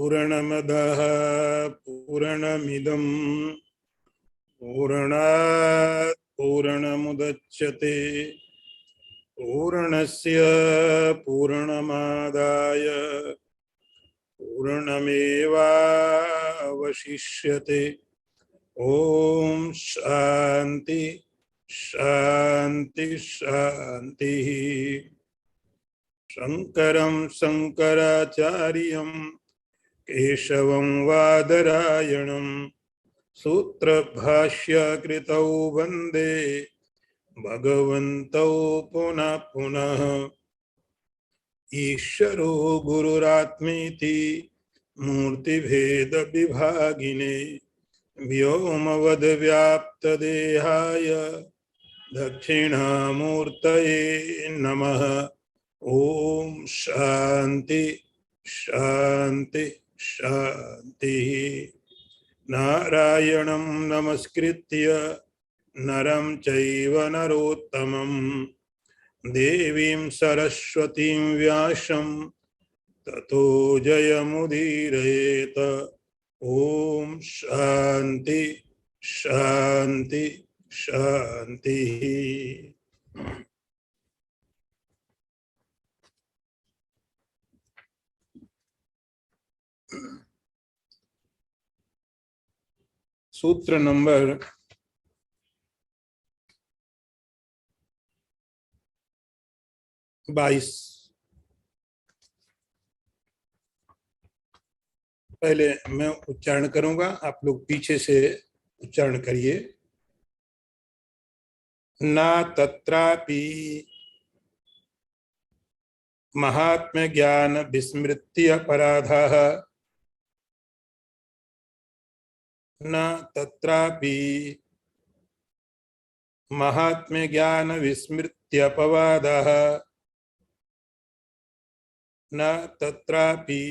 पूर्णमदः पूर्णमिदं पूर्णात् पूर्णमुदच्यते पूर्णस्य पूर्णमादाय पूर्णमेवावशिष्यते। ओम शांति शांति शांति। शंकरं शंकराचार्यं केशवं वादरायणं सूत्रभाष्यकृतौ वन्दे भगवन्तौ पुनः पुनः। ईश्वरो गुरुरात्मेति मूर्तिभेद विभागिने व्योमवद्व्याप्तदेहाय दक्षिणामूर्तये नमः। ओम शांति शांति शांति। नारायणं नमस्कृत्य नरं चैव नरोत्तमं देवीं सरस्वतीं व्यासं ततो जयमुदीरयेत। ओम शांति शांति शांति। सूत्र नंबर 22। पहले मैं उच्चारण करूंगा, आप लोग पीछे से उच्चारण करिए। ना तत्रापि महात्म्य ज्ञान विस्मृति अपराधः न तत्रापि महात्म्य ज्ञान विस्मृत्यपवादः न तत्रापि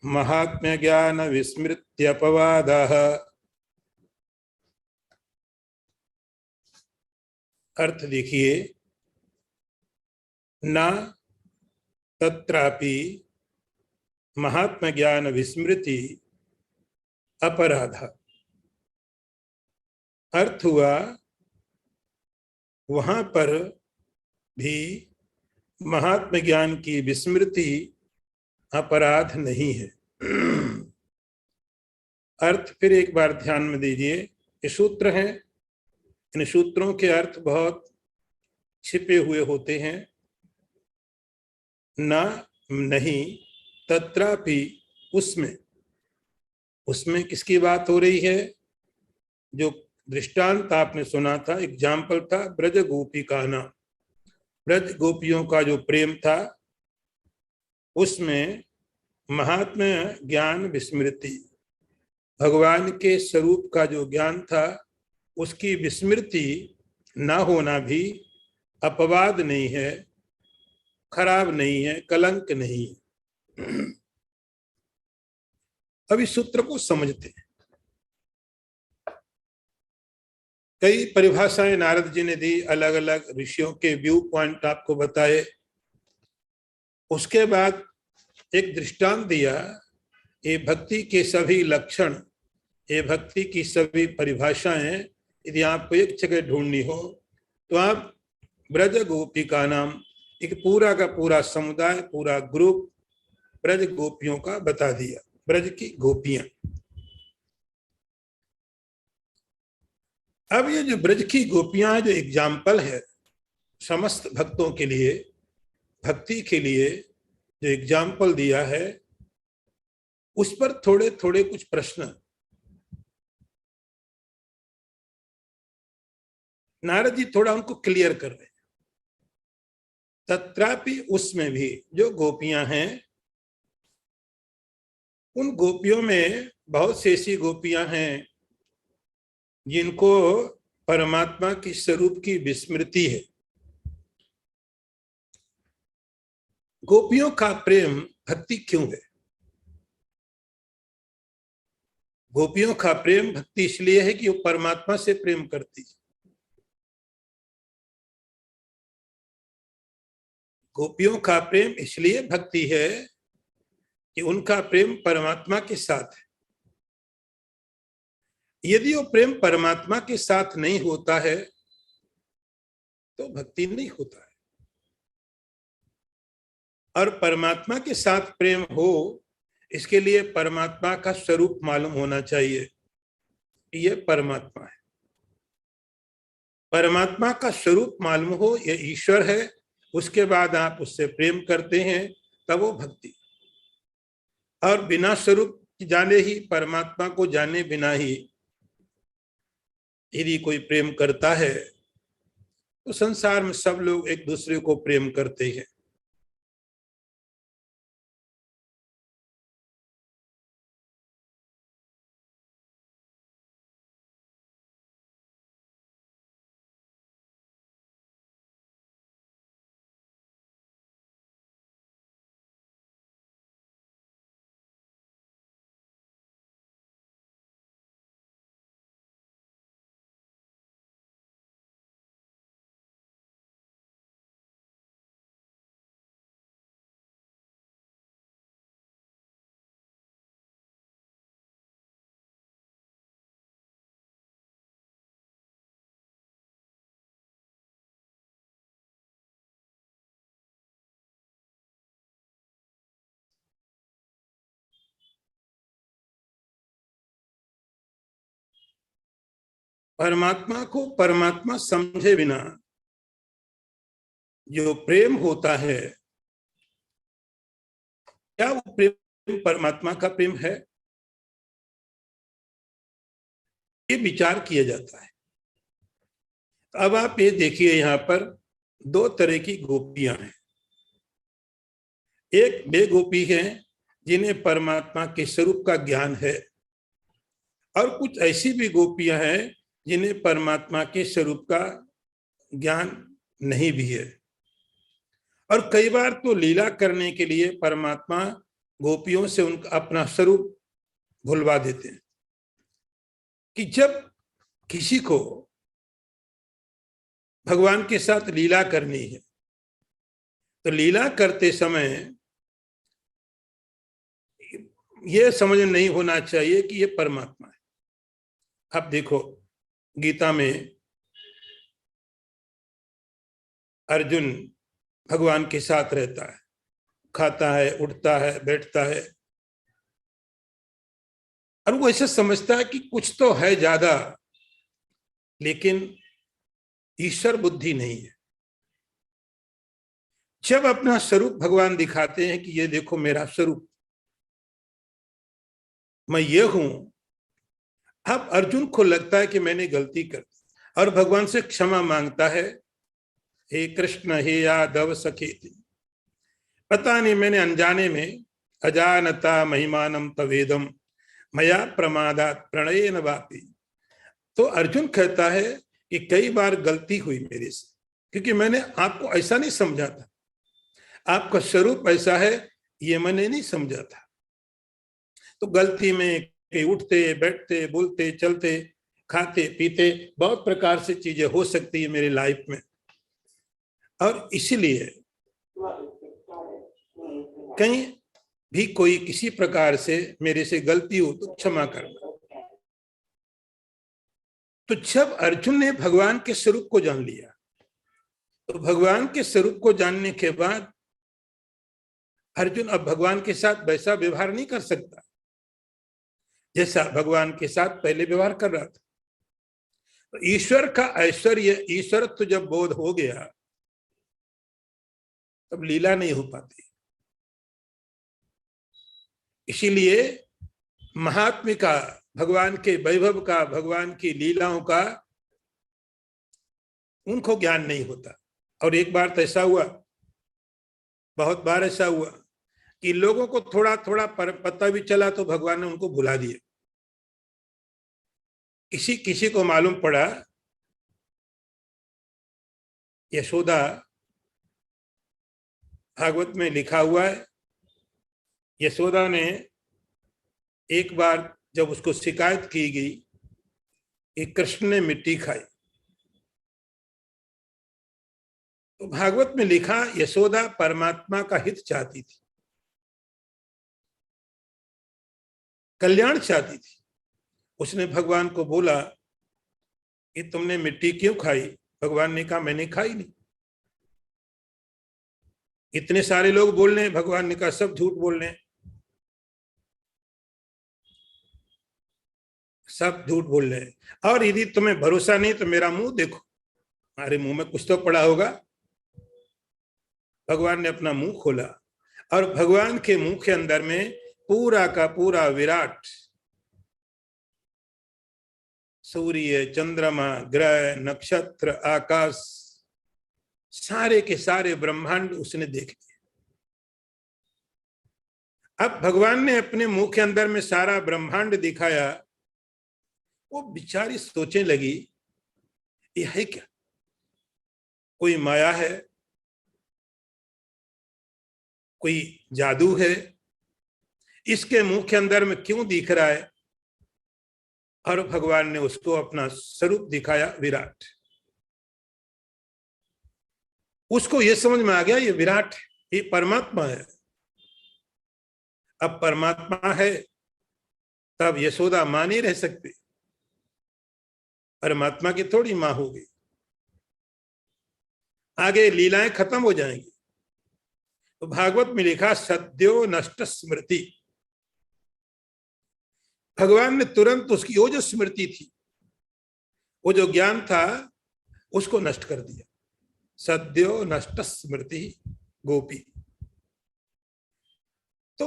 महात्म्य ज्ञान विस्मृत्यपवादः। अर्थ देखिए, न तत्रापि महात्म्य ज्ञान विस्मृति अपराध। अर्थ हुआ वहां पर भी महात्म ज्ञान की विस्मृति अपराध नहीं है। अर्थ फिर एक बार ध्यान में दीजिए। ये सूत्र हैं, इन सूत्रों के अर्थ बहुत छिपे हुए होते हैं। ना नहीं, तत्रापि उसमें, उसमें किसकी बात हो रही है? जो दृष्टांत आपने सुना था, एग्जाम्पल था ब्रज गोपी का नाम, ब्रज गोपियों का जो प्रेम था, उसमें महात्म्य ज्ञान विस्मृति, भगवान के स्वरूप का जो ज्ञान था उसकी विस्मृति ना होना भी अपवाद नहीं है, खराब नहीं है, कलंक नहीं है। अब इस सूत्र को समझते हैं। कई परिभाषाएं नारद जी ने दी, अलग अलग ऋषियों के व्यू पॉइंट आपको बताए। उसके बाद एक दृष्टांत दिया, ये भक्ति के सभी लक्षण, ये भक्ति की सभी परिभाषाएं यदि आपको एक जगह ढूंढनी हो तो आप ब्रज गोपी का नाम, एक पूरा का पूरा समुदाय, पूरा ग्रुप ब्रज गोपियों का बता दिया, ब्रज की गोपियां। अब ये जो ब्रज की गोपियां जो एग्जाम्पल है समस्त भक्तों के लिए, भक्ति के लिए जो एग्जाम्पल दिया है, उस पर थोड़े थोड़े कुछ प्रश्न नारद जी थोड़ा उनको क्लियर कर रहे हैं। तत्रापि उसमें भी जो गोपियां हैं, उन गोपियों में बहुत सी ऐसी गोपियां हैं जिनको परमात्मा की स्वरूप की विस्मृति है। गोपियों का प्रेम भक्ति क्यों है? गोपियों का प्रेम भक्ति इसलिए है कि वो परमात्मा से प्रेम करती है। गोपियों का प्रेम इसलिए भक्ति है कि उनका प्रेम परमात्मा के साथ है। यदि वो प्रेम परमात्मा के साथ नहीं होता है तो भक्ति नहीं होता है। और परमात्मा के साथ प्रेम हो, इसके लिए परमात्मा का स्वरूप मालूम होना चाहिए कि ये परमात्मा है। परमात्मा का स्वरूप मालूम हो, ये ईश्वर है, उसके बाद आप उससे प्रेम करते हैं, तब वो भक्ति। और बिना स्वरूप जाने ही, परमात्मा को जाने बिना ही यदि कोई प्रेम करता है तो संसार में सब लोग एक दूसरे को प्रेम करते हैं। परमात्मा को परमात्मा समझे बिना जो प्रेम होता है, क्या वो प्रेम परमात्मा का प्रेम है? ये विचार किया जाता है। अब आप ये देखिए, यहाँ पर दो तरह की गोपियां हैं। एक वे गोपी हैं जिन्हें परमात्मा के स्वरूप का ज्ञान है, और कुछ ऐसी भी गोपियां हैं जिन्हें परमात्मा के स्वरूप का ज्ञान नहीं भी है। और कई बार तो लीला करने के लिए परमात्मा गोपियों से उनका अपना स्वरूप भुलवा देते हैं। कि जब किसी को भगवान के साथ लीला करनी है तो लीला करते समय यह समझ नहीं होना चाहिए कि यह परमात्मा है। अब देखो, गीता में अर्जुन भगवान के साथ रहता है, खाता है, उठता है, बैठता है, और वो ऐसा समझता है कि कुछ तो है ज्यादा, लेकिन ईश्वर बुद्धि नहीं है। जब अपना स्वरूप भगवान दिखाते हैं कि ये देखो मेरा स्वरूप, मैं ये हूं, अब अर्जुन को लगता है कि मैंने गलती कर दी और भगवान से क्षमा मांगता है। हे कृष्ण, हे यादव सखेति, पता नहीं मैंने अनजाने में, अजानता महिमानम तवेदम मया प्रमादात प्रणयेन वापि। तो अर्जुन कहता है कि कई बार गलती हुई मेरे से, क्योंकि मैंने आपको ऐसा नहीं समझा था, आपका स्वरूप ऐसा है ये मैंने नहीं समझा था। तो गलती में उठते बैठते बोलते चलते खाते पीते बहुत प्रकार से चीजें हो सकती है मेरी लाइफ में, और इसीलिए कहीं भी कोई किसी प्रकार से मेरे से गलती हो तो क्षमा करना। तो जब अर्जुन ने भगवान के स्वरूप को जान लिया, तो भगवान के स्वरूप को जानने के बाद अर्जुन अब भगवान के साथ वैसा व्यवहार नहीं कर सकता जैसा भगवान के साथ पहले व्यवहार कर रहा था। तो ईश्वर का ऐश्वर्य, ईश्वरत्व जब बोध हो गया तब लीला नहीं हो पाती। इसीलिए महात्म्य का, भगवान के वैभव का, भगवान की लीलाओं का उनको ज्ञान नहीं होता। और एक बार तो ऐसा हुआ, बहुत बार ऐसा हुआ कि लोगों को थोड़ा थोड़ा पता भी चला तो भगवान ने उनको भुला दिया। किसी किसी को मालूम पड़ा, यशोदा, भागवत में लिखा हुआ है, यशोदा ने एक बार जब उसको शिकायत की गई कि कृष्ण ने मिट्टी खाई, तो भागवत में लिखा यशोदा परमात्मा का हित चाहती थी। कल्याण चाहती थी। उसने भगवान को बोला कि तुमने मिट्टी क्यों खाई? भगवान ने कहा मैंने खाई नहीं। इतने सारे लोग बोल रहे हैं, भगवान ने कहा सब झूठ बोल रहे हैं, सब झूठ बोल रहे हैं। और यदि तुम्हें भरोसा नहीं तो मेरा मुंह देखो, हमारे मुंह में कुछ तो पड़ा होगा। भगवान ने अपना मुंह खोला और भगवान के मुंह के अंदर में पूरा का पूरा विराट, सूर्य, चंद्रमा, ग्रह, नक्षत्र, आकाश, सारे के सारे ब्रह्मांड उसने देख लिए। अब भगवान ने अपने मुंह के अंदर में सारा ब्रह्मांड दिखाया। वो बेचारी सोचने लगी ये है क्या? कोई माया है, कोई जादू है, इसके मुंह के अंदर में क्यों दिख रहा है? और भगवान ने उसको अपना स्वरूप दिखाया, विराट। उसको यह समझ में आ गया ये विराट, ये परमात्मा है। अब परमात्मा है तब यशोदा मां नहीं रह सकती, परमात्मा की थोड़ी मां होगी। आगे लीलाएं खत्म हो जाएंगी। तो भागवत में लिखा सद्यो नष्ट स्मृति, भगवान ने तुरंत उसकी वो जो स्मृति थी, वो जो ज्ञान था, उसको नष्ट कर दिया। सद्यो नष्ट स्मृति गोपी। तो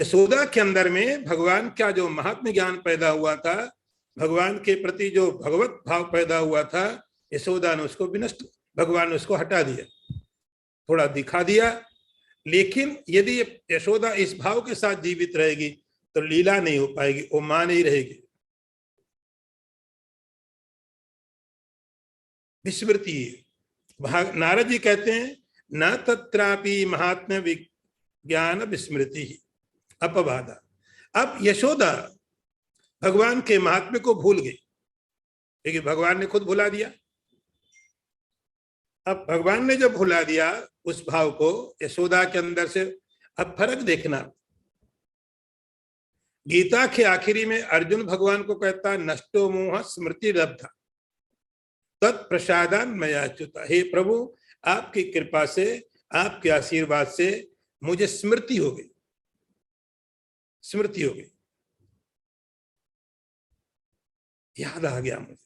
यशोदा के अंदर में भगवान का जो महात्म ज्ञान पैदा हुआ था, भगवान के प्रति जो भगवत भाव पैदा हुआ था, यशोदा ने उसको विनष्ट, भगवान ने उसको हटा दिया, थोड़ा दिखा दिया। लेकिन यदि यशोदा इस भाव के साथ जीवित रहेगी तो लीला नहीं हो पाएगी, वो मां नहीं रहेगी। विस्मृति। नारद जी कहते हैं न तत्रापि महात्म्य विज्ञान विस्मृति अपबाधा। अब यशोदा भगवान के महात्म्य को भूल गई, लेकिन भगवान ने खुद भुला दिया। अब भगवान ने जब भुला दिया उस भाव को यशोदा के अंदर से, अब फर्क देखना। गीता के आखिरी में अर्जुन भगवान को कहता नष्टो मोह स्मृति लब्धा तत्प्रसादान मयाच्युता। हे प्रभु, आपकी कृपा से, आपके आशीर्वाद से मुझे स्मृति हो गई, स्मृति हो गई, याद आ गया मुझे।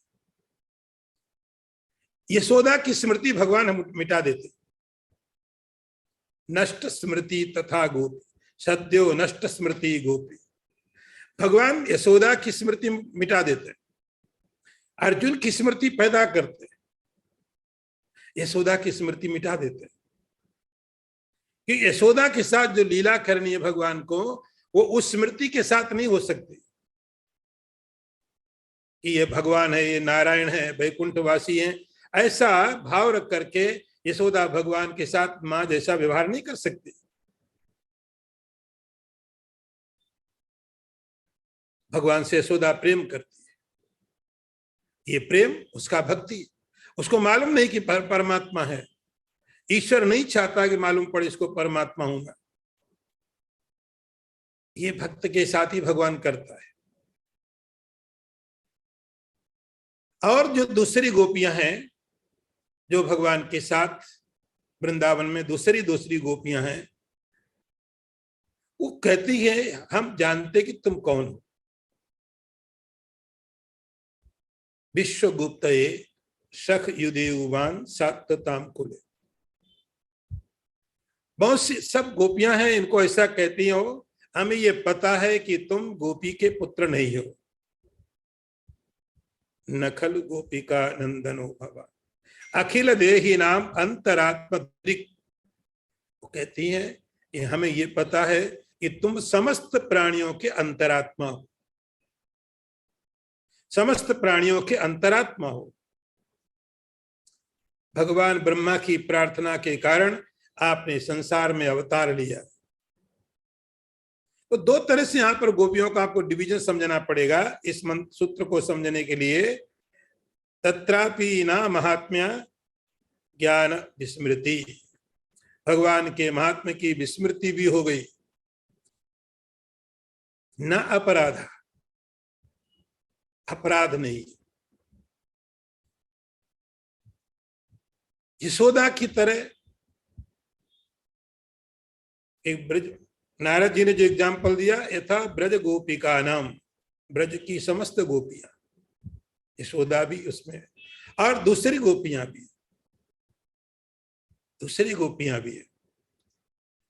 यशोदा की स्मृति भगवान मिटा देते। नष्ट स्मृति तथा गोपी, सद्यो नष्ट स्मृति गोपी। भगवान यशोदा की स्मृति मिटा देते, अर्जुन की स्मृति पैदा करते, यशोदा की स्मृति मिटा देते। कि यशोदा के साथ जो लीला करनी है भगवान को, वो उस स्मृति के साथ नहीं हो सकती कि ये भगवान है, ये नारायण है, वैकुंठवासी है। ऐसा भाव रख करके यशोदा भगवान के साथ मां जैसा व्यवहार नहीं कर सकती। भगवान से यशोदा प्रेम करती है, ये प्रेम उसका भक्ति। उसको मालूम नहीं कि परमात्मा है, ईश्वर नहीं चाहता कि मालूम पड़े इसको परमात्मा हूंगा। ये भक्त के साथ ही भगवान करता है। और जो दूसरी गोपियां हैं जो भगवान के साथ वृंदावन में दूसरी गोपियां हैं, वो कहती है हम जानते कि तुम कौन हो। विश्वगुप्त सख युदेवान सात्ताम कुले। बहुत सी सब गोपियां हैं, इनको ऐसा कहती हो हमें ये पता है कि तुम गोपी के पुत्र नहीं हो। नखल गोपिका नंदनो भवा अखिल देही नाम अंतरात्मा। वो कहती है कि हमें ये पता है कि तुम समस्त प्राणियों के अंतरात्मा हो, समस्त प्राणियों के अंतरात्मा हो। भगवान ब्रह्मा की प्रार्थना के कारण आपने संसार में अवतार लिया। तो दो तरह से यहां पर गोपियों का आपको डिवीजन समझना पड़ेगा इस सूत्र को समझने के लिए। तत्रापि ना महात्म्य ज्ञान विस्मृति, भगवान के महात्म्य की विस्मृति भी हो गई। न अपराध, अपराध नहीं। यशोदा की तरह एक ब्रज, नारद जी ने जो एग्जाम्पल दिया यथा ब्रज गोपिका नाम, ब्रज की समस्त गोपियां, यशोदा भी उसमें, और दूसरी गोपियां भी, दूसरी गोपियां भी है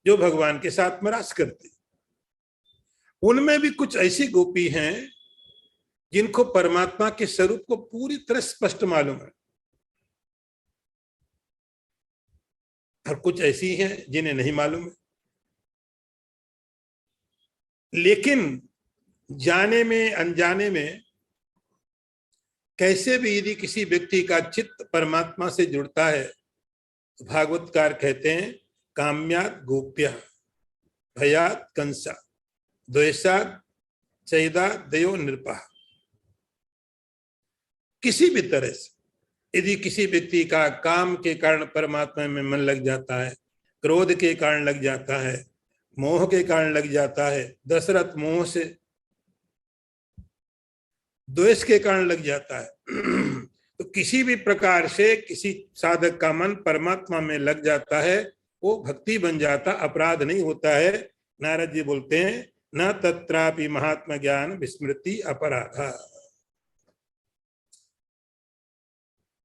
जो भगवान के साथ में रास करती। उनमें भी कुछ ऐसी गोपी हैं जिनको परमात्मा के स्वरूप को पूरी तरह स्पष्ट मालूम है, और कुछ ऐसी हैं जिन्हें नहीं मालूम है। लेकिन जाने में अनजाने में कैसे भी यदि किसी व्यक्ति का चित्त परमात्मा से जुड़ता है, तो भागवतकार कहते हैं काम्यात गोप्या भयात कंसा द्वेषात चैदा दयो नृपा। किसी भी तरह से यदि किसी व्यक्ति का काम के कारण परमात्मा में मन लग जाता है, क्रोध के कारण लग जाता है, मोह के कारण लग जाता है, दशरथ मोह से, द्वेष के कारण लग जाता है तो किसी भी प्रकार से किसी साधक का मन परमात्मा में लग जाता है, वो भक्ति बन जाता, अपराध नहीं होता है। नारद जी बोलते हैं न तत्रापि महात्मा ज्ञान विस्मृति अपराधा।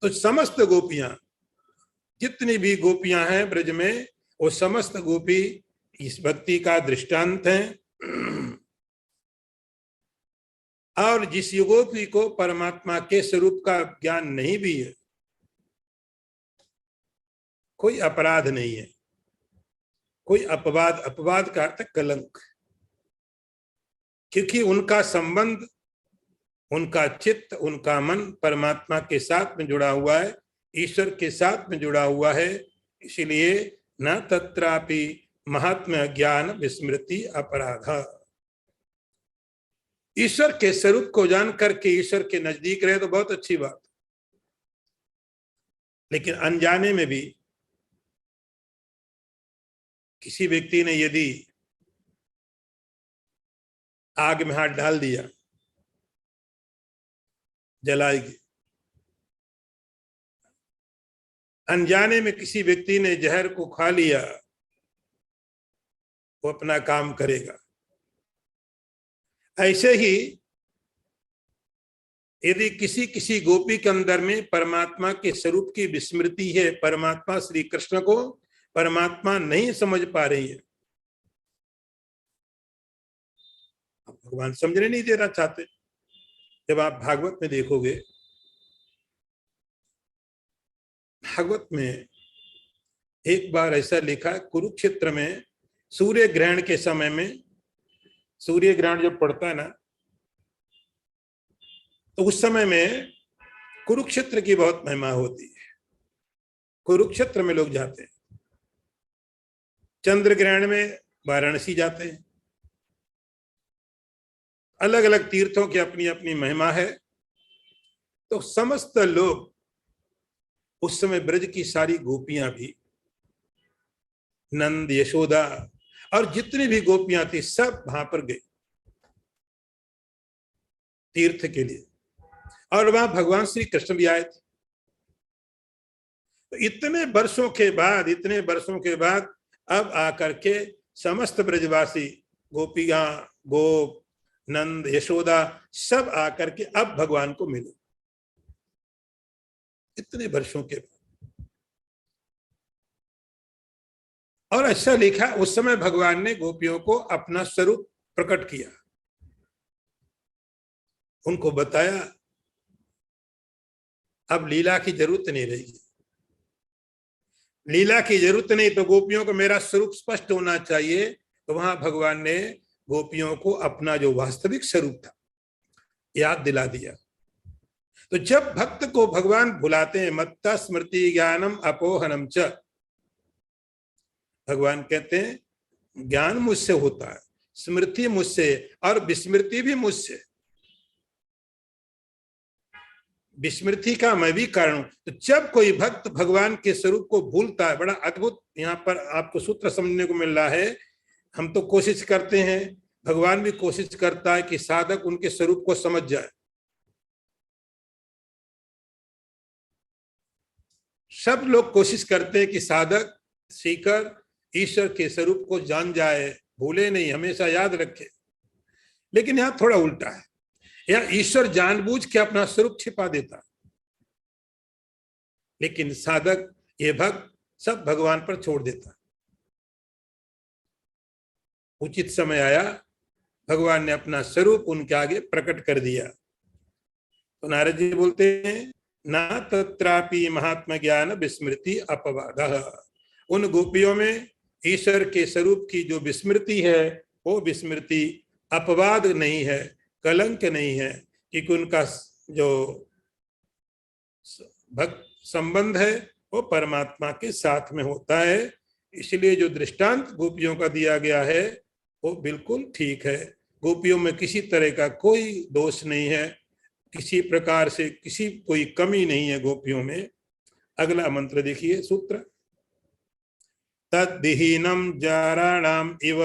तो समस्त गोपियां, जितनी भी गोपियां हैं ब्रज में, वो समस्त गोपी इस भक्ति का दृष्टांत हैं। और जिस गोपी को परमात्मा के स्वरूप का ज्ञान नहीं भी है, कोई अपराध नहीं है, कोई अपवाद, अपवाद का अर्थ कलंक, क्योंकि उनका संबंध, उनका चित्त, उनका मन परमात्मा के साथ में जुड़ा हुआ है, ईश्वर के साथ में जुड़ा हुआ है। इसीलिए न तत्रापि महात्मा ज्ञान विस्मृति अपराधा। ईश्वर के स्वरूप को जान करके ईश्वर के नजदीक रहे तो बहुत अच्छी बात, लेकिन अनजाने में भी किसी व्यक्ति ने यदि आग में हाथ डाल दिया, जलाएगी। अनजाने में किसी व्यक्ति ने जहर को खा लिया, वो अपना काम करेगा। ऐसे ही यदि किसी किसी गोपी के अंदर में परमात्मा के स्वरूप की विस्मृति है, परमात्मा श्री कृष्ण को परमात्मा नहीं समझ पा रही है, भगवान समझने नहीं देना चाहते। जब आप भागवत में देखोगे, भागवत में एक बार ऐसा लिखा है, कुरुक्षेत्र में सूर्य ग्रहण के समय में, सूर्य ग्रहण जब पड़ता है ना, तो उस समय में कुरुक्षेत्र की बहुत महिमा होती है। कुरुक्षेत्र में लोग जाते हैं, चंद्र ग्रहण में वाराणसी जाते हैं, अलग अलग तीर्थों की अपनी अपनी महिमा है। तो समस्त लोग उस समय ब्रज की सारी गोपियां भी, नंद, यशोदा और जितनी भी गोपियां थी, सब वहां पर गए तीर्थ के लिए, और वहां भगवान श्री कृष्ण भी आए थे। तो इतने वर्षों के बाद, इतने वर्षों के बाद अब आकर के समस्त ब्रजवासी, गोपियां, गोप, नंद, यशोदा, सब आकर के अब भगवान को मिले, इतने वर्षों के बाद। और ऐसा लिखा, उस समय भगवान ने गोपियों को अपना स्वरूप प्रकट किया, उनको बताया अब लीला की जरूरत नहीं रहेगी, लीला की जरूरत नहीं, तो गोपियों को मेरा स्वरूप स्पष्ट होना चाहिए। तो वहां भगवान ने गोपियों को अपना जो वास्तविक स्वरूप था याद दिला दिया। तो जब भक्त को भगवान बुलाते हैं, मत्ता स्मृति ज्ञानम अपोहनम च, भगवान कहते हैं ज्ञान मुझसे होता है, स्मृति मुझसे, और विस्मृति भी मुझसे। विस्मृति का मैं भी कारण हूं। तो जब कोई भक्त भगवान के स्वरूप को भूलता है, बड़ा अद्भुत यहाँ पर आपको सूत्र समझने को मिल रहा है। हम तो कोशिश करते हैं भगवान भी कोशिश करता है कि साधक उनके स्वरूप को समझ जाए। सब लोग कोशिश करते हैं कि साधक सीकर ईश्वर के स्वरूप को जान जाए, भूले नहीं, हमेशा याद रखे। लेकिन यहां थोड़ा उल्टा है, यहां ईश्वर जानबूझ के अपना स्वरूप छिपा देता है, लेकिन साधक ये भक्त सब भगवान पर छोड़ देता। उचित समय आया, भगवान ने अपना स्वरूप उनके आगे प्रकट कर दिया। तो नारद जी बोलते हैं, ना तत्रापि महात्मा ज्ञान विस्मृति अपवादः। उन गोपियों में ईश्वर के स्वरूप की जो विस्मृति है, वो विस्मृति अपवाद नहीं है, कलंक नहीं है, क्योंकि उनका जो भक्त संबंध है वो परमात्मा के साथ में होता है। इसलिए जो दृष्टांत गोपियों का दिया गया है वो बिल्कुल ठीक है। गोपियों में किसी तरह का कोई दोष नहीं है, किसी प्रकार से किसी कोई कमी नहीं है गोपियों में। अगला मंत्र देखिए, सूत्र, तद्विहीनम जाराणाम इव,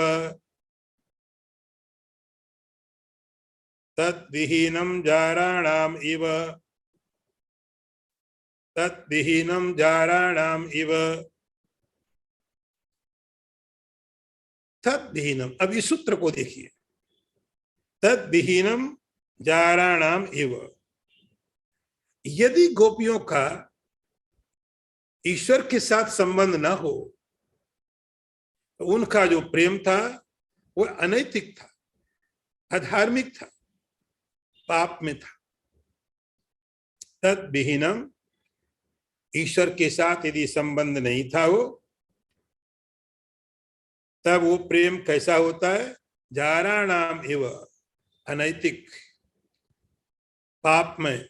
तद्विहीनम जाराणाम इव, तद्विहीनम जाराणाम इव, तद्विहीनम। अब इस सूत्र को देखिए, तद्विहीनम जाराणाम इव। यदि गोपियों का ईश्वर के साथ संबंध न हो तो उनका जो प्रेम था वो अनैतिक था, अधार्मिक था, पाप में था। तद्विहीनम, ईश्वर के साथ यदि संबंध नहीं था वो, तब वो प्रेम कैसा होता है? जाराणाम एव, अनैतिक, पाप में।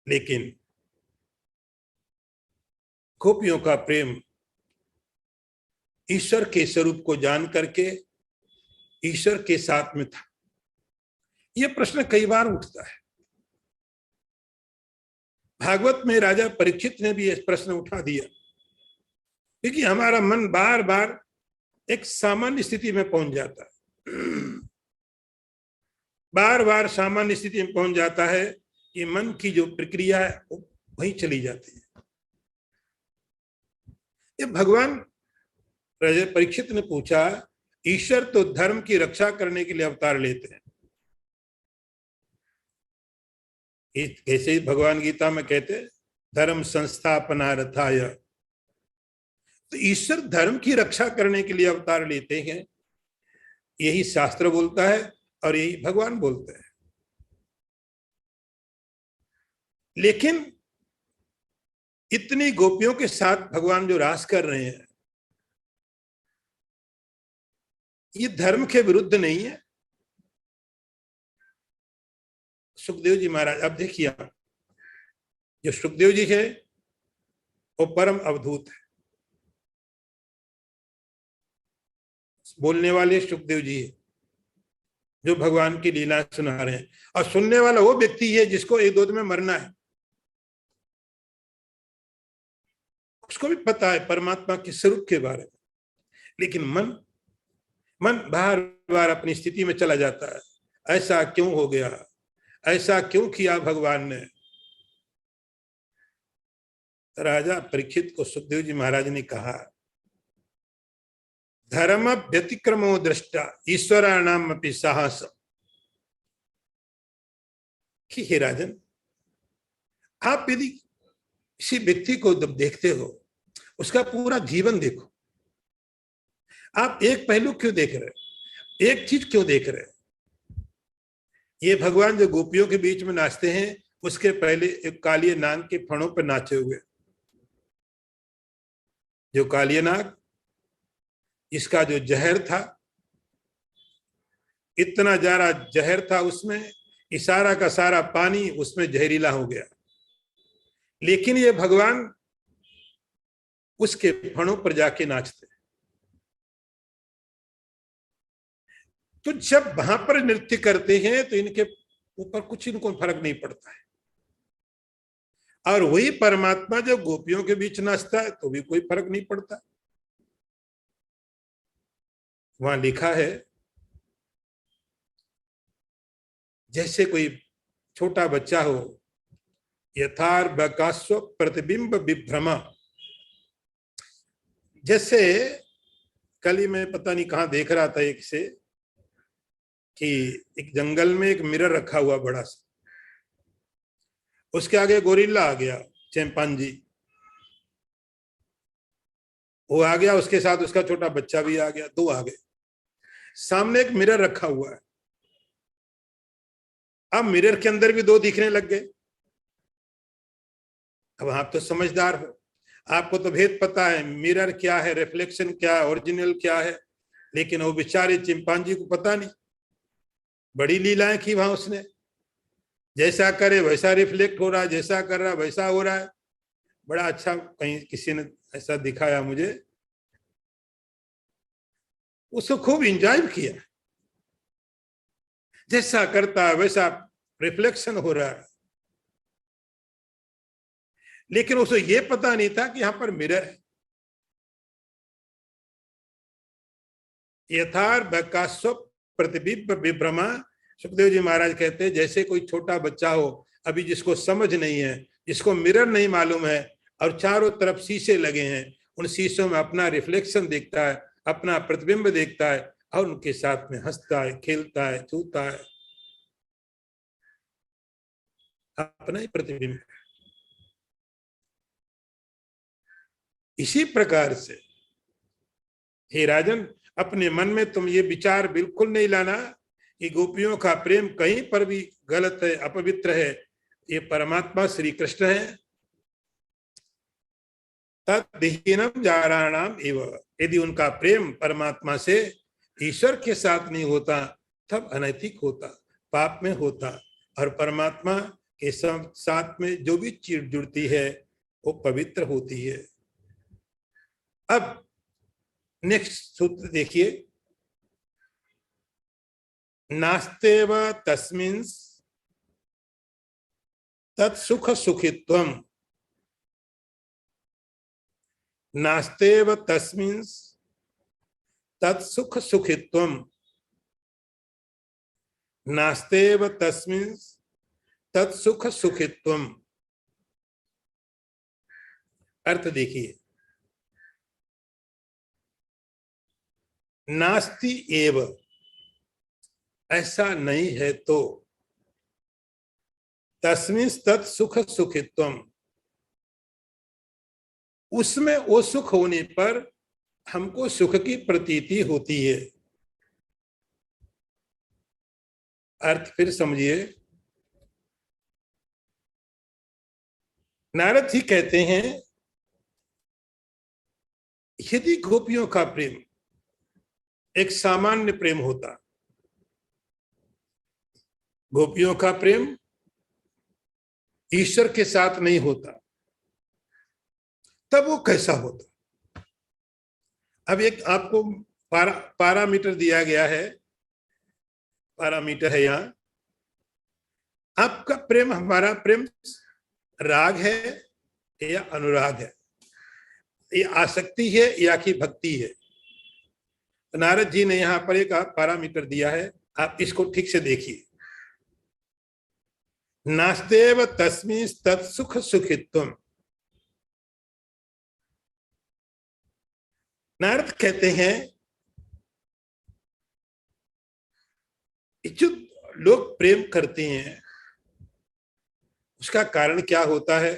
लेकिन गोपियों का प्रेम ईश्वर के स्वरूप को जान करके ईश्वर के साथ में था। यह प्रश्न कई बार उठता है। भागवत में राजा परीक्षित ने भी यह प्रश्न उठा दिया, क्योंकि हमारा मन बार बार एक सामान्य स्थिति में पहुंच जाता है, बार बार सामान्य स्थिति में पहुंच जाता है कि मन की जो प्रक्रिया है वो वहीं चली जाती है। ये भगवान राजा परीक्षित ने पूछा, ईश्वर तो धर्म की रक्षा करने के लिए अवतार लेते हैं, ऐसे ही भगवान गीता में कहते हैं, धर्म संस्थापनार्थाय। तो ईश्वर धर्म की रक्षा करने के लिए अवतार लेते हैं, यही शास्त्र बोलता है और यही भगवान बोलते हैं। लेकिन इतनी गोपियों के साथ भगवान जो रास कर रहे हैं, ये धर्म के विरुद्ध नहीं है। सुखदेव जी महाराज, अब देखिए, जो सुखदेव जी है वो परम अवधूत है, बोलने वाले सुखदेव जी है जो भगवान की लीला सुना रहे हैं, और सुनने वाला वो व्यक्ति है जिसको एक दो दिन में मरना है। उसको भी पता है परमात्मा के स्वरूप के बारे में, लेकिन मन बार बार अपनी स्थिति में चला जाता है। ऐसा क्यों हो गया, ऐसा क्यों किया भगवान ने? राजा परीक्षित को सुखदेव जी महाराज ने कहा, धर्म व्यतिक्रमो दृष्टा ईश्वराणाम अपि साहस। कि हे राजन, आप यदि किसी व्यक्ति को जब देखते हो, उसका पूरा जीवन देखो। आप एक पहलू क्यों देख रहे, एक चीज क्यों देख रहे? ये भगवान जो गोपियों के बीच में नाचते हैं, उसके पहले एक कालिया नाग के फणों पर नाचे हुए। जो कालिया नाग, इसका जो जहर था, इतना ज्यादा जहर था उसमें, सारा का सारा पानी उसमें जहरीला हो गया। लेकिन ये भगवान उसके फणों पर जाके नाचते। तो जब वहां पर नृत्य करते हैं तो इनके ऊपर कुछ इनको फर्क नहीं पड़ता है, और वही परमात्मा जब गोपियों के बीच नाचता है तो भी कोई फर्क नहीं पड़ता। वहां लिखा है, जैसे कोई छोटा बच्चा हो, यथार्भकास्व प्रतिबिंब विभ्रमा। जैसे कल ही मैं पता नहीं कहां देख रहा था एक से, कि एक जंगल में एक मिरर रखा हुआ बड़ा सा, उसके आगे गोरिल्ला आ गया, चिंपांजी, वो आ गया, उसके साथ उसका छोटा बच्चा भी आ गया, दो आ गए, सामने एक मिरर रखा हुआ है। अब मिरर के अंदर भी दो दिखने लग गए। अब आप तो समझदार हो, आपको तो भेद पता है, मिरर क्या है, रिफ्लेक्शन क्या है, ओरिजिनल क्या है, लेकिन वो बेचारे चिंपांजी को पता नहीं। बड़ी लीलाएं की वहां उसने, जैसा करे वैसा रिफ्लेक्ट हो रहा है, जैसा कर रहा है वैसा हो रहा है। बड़ा अच्छा, कहीं किसी ने ऐसा दिखाया मुझे, उसको खूब एंजॉय किया, जैसा करता है वैसा रिफ्लेक्शन हो रहा है। लेकिन उसे ये पता नहीं था कि यहां पर मिरर है। यथार्भकास्व प्रतिबिंब विभ्रमा। सुखदेव जी महाराज कहते हैं, जैसे कोई छोटा बच्चा हो, अभी जिसको समझ नहीं है, जिसको मिरर नहीं मालूम है, और चारों तरफ शीशे लगे हैं, उन शीशों में अपना रिफ्लेक्शन देखता है, अपना प्रतिबिंब देखता है, और उनके साथ में हंसता है, खेलता है, छूता है, अपना ही प्रतिबिंब। इसी प्रकार से हे राजन, अपने मन में तुम ये विचार बिल्कुल नहीं लाना कि गोपियों का प्रेम कहीं पर भी गलत है, अपवित्र है। ये परमात्मा श्री कृष्ण है। तद्हीनम जाराणाम एव, यदि उनका प्रेम परमात्मा से ईश्वर के साथ नहीं होता, तब अनैतिक होता, पाप में होता। और परमात्मा के साथ में जो भी चीज जुड़ती है वो पवित्र होती है। अब नेक्स्ट सूत्र देखिए, नास्तेव तस्मिन् तत्सुख सुखित्वम, नास्तेव तस्मिन् तत्सुख सुखित्वम, नास्तेव तस्मिन् तत्सुख सुखित्वम। अर्थ देखिए, नास्ति एव, ऐसा नहीं है तो, तस्मिन् तत्सुख सुखित्वम, उसमें वो सुख होने पर हमको सुख की प्रतीति होती है। अर्थ फिर समझिए, नारद जी कहते हैं, यदि गोपियों का प्रेम एक सामान्य प्रेम होता, गोपियों का प्रेम ईश्वर के साथ नहीं होता, तब वो कैसा होता। अब एक आपको पारामीटर दिया गया है, पारामीटर है यहां, आपका प्रेम, हमारा प्रेम राग है या अनुराग है, ये आसक्ति है या कि भक्ति है। नारद जी ने यहां पर एक पैरामीटर दिया है, आप इसको ठीक से देखिए। नास्तेव तस्मिन् तत्सुख सुखित्वम। नारद कहते हैं, जो लोग प्रेम करते हैं उसका कारण क्या होता है।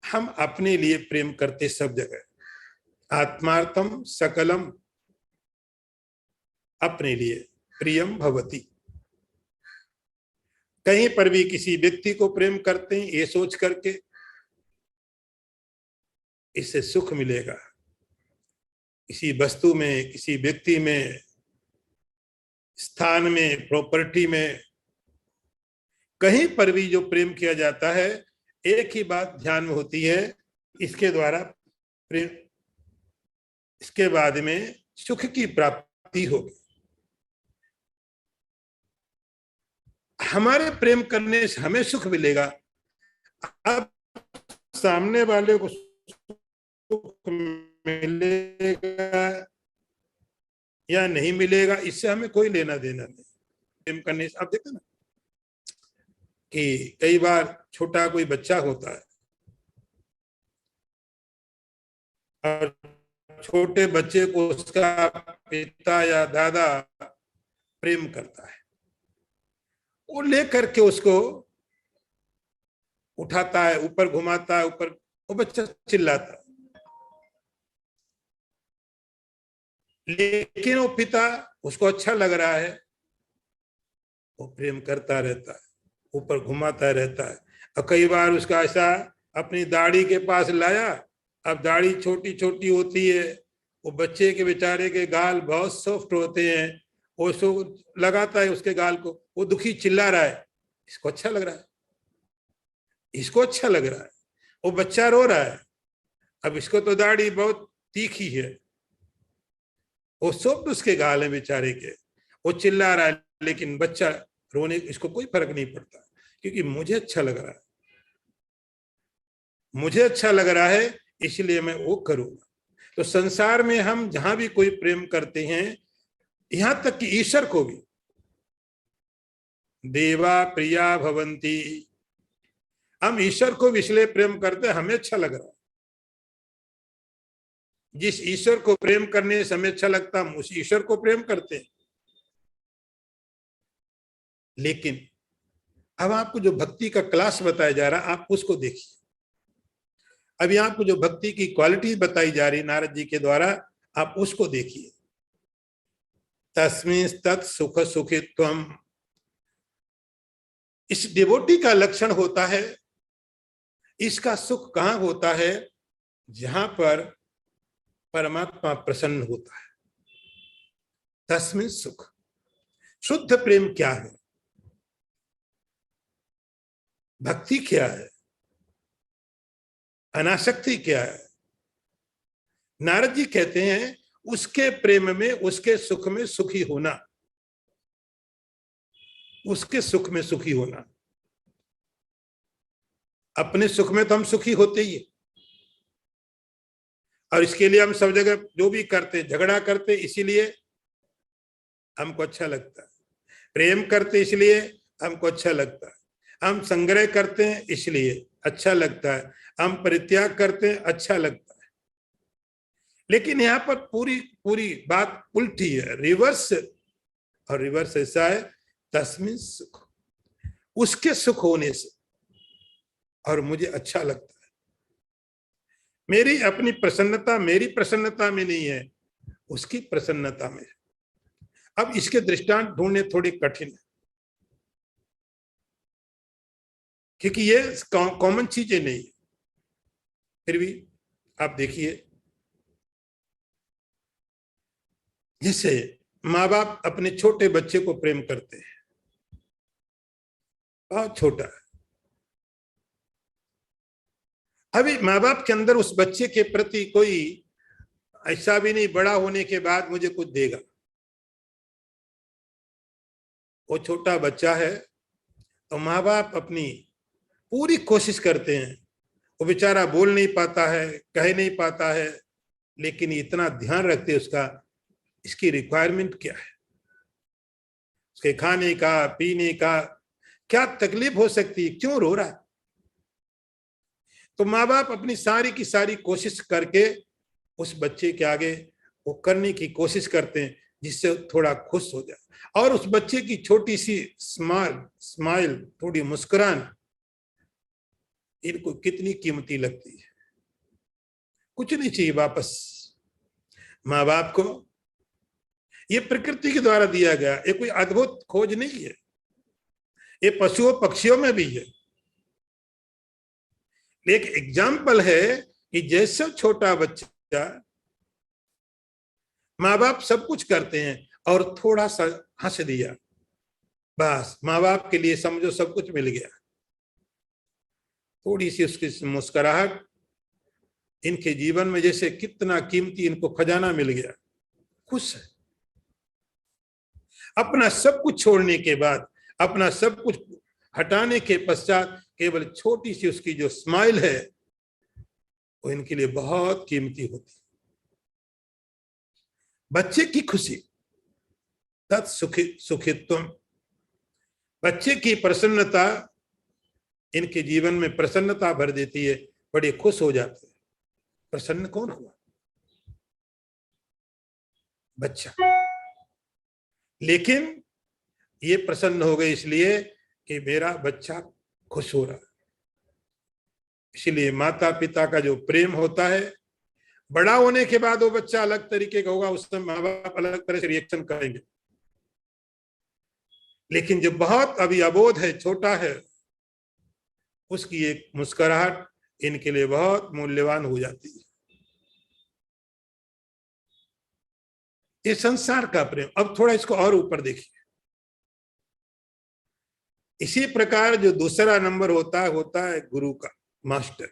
हम अपने लिए प्रेम करते सब जगह, आत्मार्थम सकलम, अपने लिए प्रियम भवति। कहीं पर भी किसी व्यक्ति को प्रेम करते हैं ये सोच करके इससे सुख मिलेगा, किसी वस्तु में, किसी व्यक्ति में, स्थान में, प्रॉपर्टी में, कहीं पर भी जो प्रेम किया जाता है, एक ही बात ध्यान में होती है, इसके द्वारा प्रेम, इसके बाद में सुख की प्राप्ति होगी। हमारे प्रेम करने से हमें सुख मिलेगा, अब सामने वाले को सुख मिलेगा या नहीं मिलेगा, इससे हमें कोई लेना देना नहीं। प्रेम करने से आप देखते ना कि कई बार छोटा कोई बच्चा होता है और छोटे बच्चे को उसका पिता या दादा प्रेम करता है, वो लेकर के उसको उठाता है, ऊपर घुमाता है, ऊपर, वो बच्चा चिल्लाता है, लेकिन वो पिता, उसको अच्छा लग रहा है, वो प्रेम करता रहता है, ऊपर घुमाता रहता है। और कई बार उसका ऐसा अपनी दाढ़ी के पास लाया, अब दाढ़ी छोटी छोटी होती है, वो बच्चे के बेचारे के गाल बहुत सॉफ्ट होते हैं, वो उसको लगाता है उसके गाल को, वो दुखी चिल्ला रहा है, इसको अच्छा लग रहा है, इसको अच्छा लग रहा है, वो बच्चा रो रहा है, अब इसको तो दाढ़ी बहुत तीखी है, वो सॉफ्ट उसके गाल है बेचारे के, वो चिल्ला रहा है, लेकिन बच्चा रोने, इसको कोई फर्क नहीं पड़ता, क्योंकि मुझे अच्छा लग रहा है, मुझे अच्छा लग रहा है, इसलिए मैं वो करूंगा। तो संसार में हम जहां भी कोई प्रेम करते हैं, यहां तक कि ईश्वर को भी, देवा प्रिया भवंती, हम ईश्वर को इसलिए प्रेम करते हैं, हमें अच्छा लग रहा है। जिस ईश्वर को प्रेम करने से हमें अच्छा लगता, हम उस ईश्वर को प्रेम करते हैं। लेकिन अब आपको जो भक्ति का क्लास बताया जा रहा है, आप उसको देखिए। अभी आपको जो भक्ति की क्वालिटी बताई जा रही नारद जी के द्वारा, आप उसको देखिए। तस्मिन् तत् सुख सुखित्वम, इस डिवोटी का लक्षण होता है, इसका सुख कहां होता है, जहां पर परमात्मा प्रसन्न होता है, तस्मिन् सुख। शुद्ध प्रेम क्या है, भक्ति क्या है, अनासक्ति क्या है? नारद जी कहते हैं उसके प्रेम में, उसके सुख में सुखी होना, उसके सुख में सुखी होना। अपने सुख में तो हम सुखी होते ही है, और इसके लिए हम सब जगह जो भी करते, झगड़ा करते, इसीलिए हमको अच्छा लगता है, प्रेम करते इसलिए हमको अच्छा लगता है, हम संग्रह करते हैं इसलिए अच्छा लगता है, हम परित्याग करते हैं अच्छा लगता है। लेकिन यहाँ पर पूरी पूरी बात उल्टी है, रिवर्स। और रिवर्स ऐसा है, तस्मिन् सुख, उसके सुख होने से और मुझे अच्छा लगता है। मेरी अपनी प्रसन्नता मेरी प्रसन्नता में नहीं है, उसकी प्रसन्नता में। अब इसके दृष्टांत ढूंढने थोड़ी कठिन है, क्योंकि ये कॉमन चीजें नहीं है। फिर भी आप देखिए, जैसे माँ बाप अपने छोटे बच्चे को प्रेम करते हैं, बहुत छोटा है, अभी माँ बाप के अंदर उस बच्चे के प्रति कोई ऐसा भी नहीं, बड़ा होने के बाद मुझे कुछ देगा। वो छोटा बच्चा है, तो माँ बाप अपनी पूरी कोशिश करते हैं, वो बेचारा बोल नहीं पाता है, कह नहीं पाता है, लेकिन इतना ध्यान रखते हैं उसका, इसकी रिक्वायरमेंट क्या है, उसके खाने का, पीने का क्या तकलीफ हो सकती है, क्यों रो रहा है। तो माँ बाप अपनी सारी की सारी कोशिश करके उस बच्चे के आगे वो करने की कोशिश करते हैं, जिससे थोड़ा खुश हो जाए। और उस बच्चे की छोटी सी स्माइल, थोड़ी मुस्कुरान, इनको कितनी कीमती लगती है। कुछ नहीं चाहिए वापस। माँ बाप को ये प्रकृति के द्वारा दिया गया, ये कोई अद्भुत खोज नहीं है, ये पशुओं पक्षियों में भी है। एक एग्जाम्पल है कि जैसे छोटा बच्चा, माँ बाप सब कुछ करते हैं और थोड़ा सा हंस दिया, बस माँ बाप के लिए समझो सब कुछ मिल गया। थोड़ी सी उसकी मुस्कुराहट, इनके जीवन में जैसे कितना कीमती इनको खजाना मिल गया, खुश है। अपना सब कुछ छोड़ने के बाद, अपना सब कुछ हटाने के पश्चात केवल छोटी सी उसकी जो स्माइल है, वो इनके लिए बहुत कीमती होती है। बच्चे की खुशी, तत्सुखि सुखित्वम। बच्चे की प्रसन्नता इनके जीवन में प्रसन्नता भर देती है, बड़े खुश हो जाते हैं। प्रसन्न कौन हुआ? बच्चा। लेकिन ये प्रसन्न हो गए इसलिए कि मेरा बच्चा खुश हो रहा है। इसलिए माता पिता का जो प्रेम होता है, बड़ा होने के बाद वो बच्चा अलग तरीके का होगा, उस समय माँ बाप अलग तरह से रिएक्शन करेंगे। लेकिन जो बहुत अभी अबोध है, छोटा है, उसकी एक मुस्कुराहट इनके लिए बहुत मूल्यवान हो जाती है। ये संसार का प्रेम। अब थोड़ा इसको और ऊपर देखिए। इसी प्रकार जो दूसरा नंबर होता है गुरु का, मास्टर।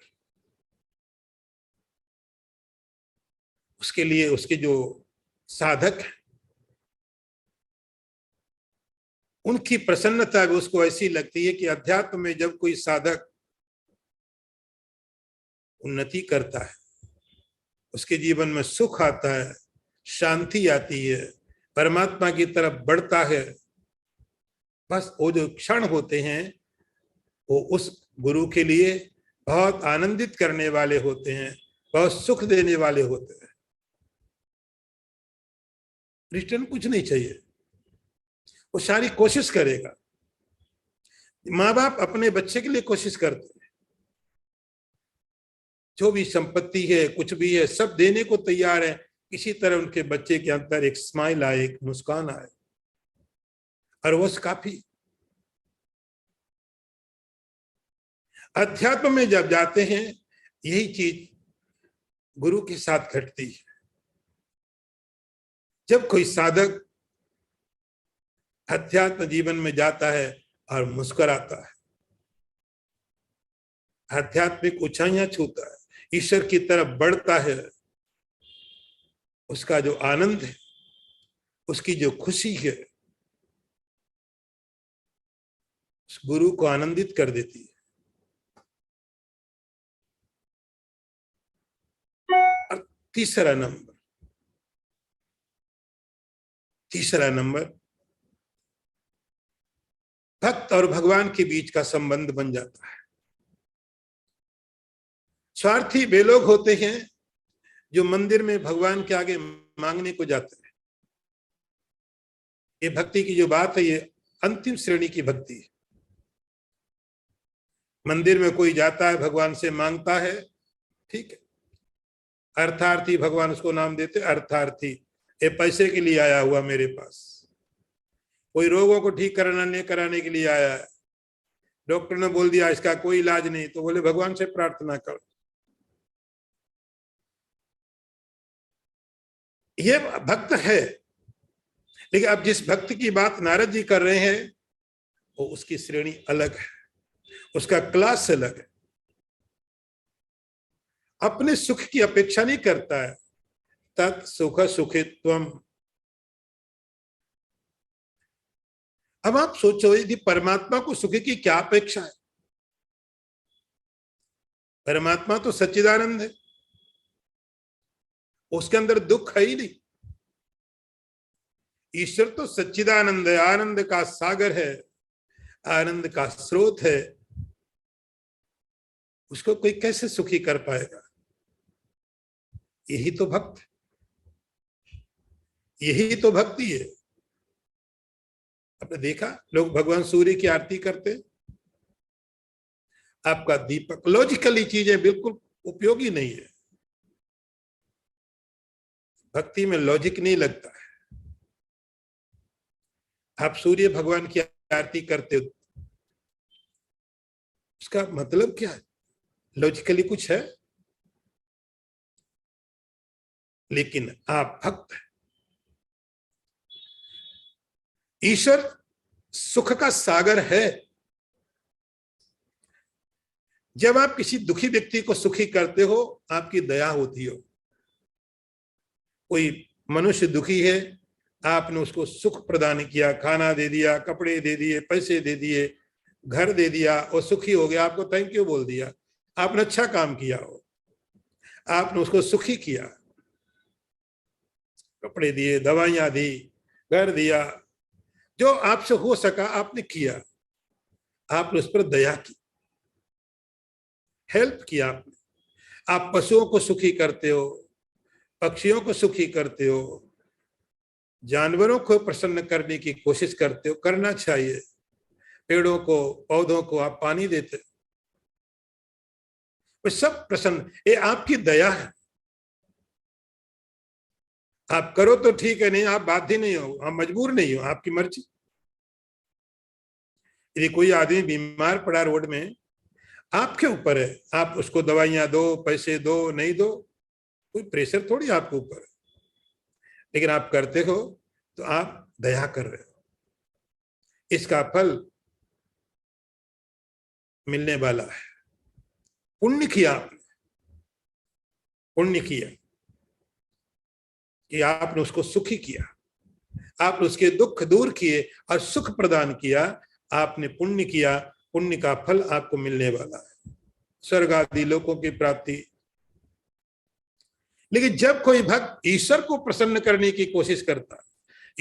उसके लिए उसके जो साधक है, उनकी प्रसन्नता भी उसको ऐसी लगती है कि अध्यात्म में जब कोई साधक उन्नति करता है, उसके जीवन में सुख आता है, शांति आती है, परमात्मा की तरफ बढ़ता है, बस वो जो क्षण होते हैं वो उस गुरु के लिए बहुत आनंदित करने वाले होते हैं, बहुत सुख देने वाले होते हैं। रिटर्न कुछ नहीं चाहिए, वो सारी कोशिश करेगा। माँ बाप अपने बच्चे के लिए कोशिश करते हैं, जो भी संपत्ति है, कुछ भी है, सब देने को तैयार है, किसी तरह उनके बच्चे के अंदर एक स्माइल आए, एक मुस्कान आए, और वो काफी। अध्यात्म में जब जाते हैं, यही चीज गुरु के साथ घटती है। जब कोई साधक अध्यात्म जीवन में जाता है और मुस्कुराता है, आध्यात्मिक ऊंचाइयां छूता है, ईश्वर की तरफ बढ़ता है, उसका जो आनंद है, उसकी जो खुशी है, उस गुरु को आनंदित कर देती है। और तीसरा नंबर भक्त और भगवान के बीच का संबंध बन जाता है। स्वार्थी वे लोग होते हैं जो मंदिर में भगवान के आगे मांगने को जाते हैं। ये भक्ति की जो बात है, ये अंतिम श्रेणी की भक्ति है। मंदिर में कोई जाता है, भगवान से मांगता है, ठीक है, अर्थार्थी, भगवान उसको नाम देते अर्थार्थी, ये पैसे के लिए आया हुआ मेरे पास। कोई रोगों को ठीक कराने के लिए आया है, डॉक्टर ने बोल दिया इसका कोई इलाज नहीं, तो बोले भगवान से प्रार्थना करो। ये भक्त है। लेकिन अब जिस भक्त की बात नारद जी कर रहे हैं, वो उसकी श्रेणी अलग है, उसका क्लास अलग है। अपने सुख की अपेक्षा नहीं करता है। तत् सुख सुखित्वम। अब आप सोचो, यदि परमात्मा को सुख की क्या अपेक्षा है? परमात्मा तो सच्चिदानंद है, उसके अंदर दुख है ही नहीं। ईश्वर तो सच्चिदानंद है, आनंद का सागर है, आनंद का स्रोत है। उसको कोई कैसे सुखी कर पाएगा? यही तो भक्त, यही तो भक्ति है। आपने देखा लोग भगवान सूर्य की आरती करते, आपका दीपक, लॉजिकली चीजें बिल्कुल उपयोगी नहीं है। भक्ति में लॉजिक नहीं लगता है। आप सूर्य भगवान की आरती करते हो, उसका मतलब क्या है? लॉजिकली कुछ है? लेकिन आप भक्त हैं। ईश्वर सुख का सागर है। जब आप किसी दुखी व्यक्ति को सुखी करते हो, आपकी दया होती हो। कोई मनुष्य दुखी है, आपने उसको सुख प्रदान किया, खाना दे दिया, कपड़े दे दिए, पैसे दे दिए, घर दे दिया, और सुखी हो गया, आपको थैंक यू बोल दिया। आपने अच्छा काम किया हो, आपने उसको सुखी किया, कपड़े दिए, दवाइयां दी, घर दिया, जो आपसे हो सका आपने किया, आपने उस पर दया की, हेल्प किया आपने। आप पशुओं को सुखी करते हो, पक्षियों को सुखी करते हो, जानवरों को प्रसन्न करने की कोशिश करते हो, करना चाहिए। पेड़ों को, पौधों को आप पानी देते हो, वो सब प्रसन्न, ये आपकी दया है। आप करो तो ठीक है, नहीं आप बाध्य नहीं हो, आप मजबूर नहीं हो, आपकी मर्जी। यदि कोई आदमी बीमार पड़ा रोड में, आपके ऊपर है, आप उसको दवाइयां दो, पैसे दो, नहीं दो, कोई प्रेशर थोड़ी आपके ऊपर है। लेकिन आप करते हो तो आप दया कर रहे हो, इसका फल मिलने वाला है। पुण्य किया आपने, पुण्य किया कि आपने उसको सुखी किया, आपने उसके दुख दूर किए और सुख प्रदान किया, आपने पुण्य किया। पुण्य का फल आपको मिलने वाला है, स्वर्ग आदि लोकों की प्राप्ति। लेकिन जब कोई भक्त ईश्वर को प्रसन्न करने की कोशिश करता है,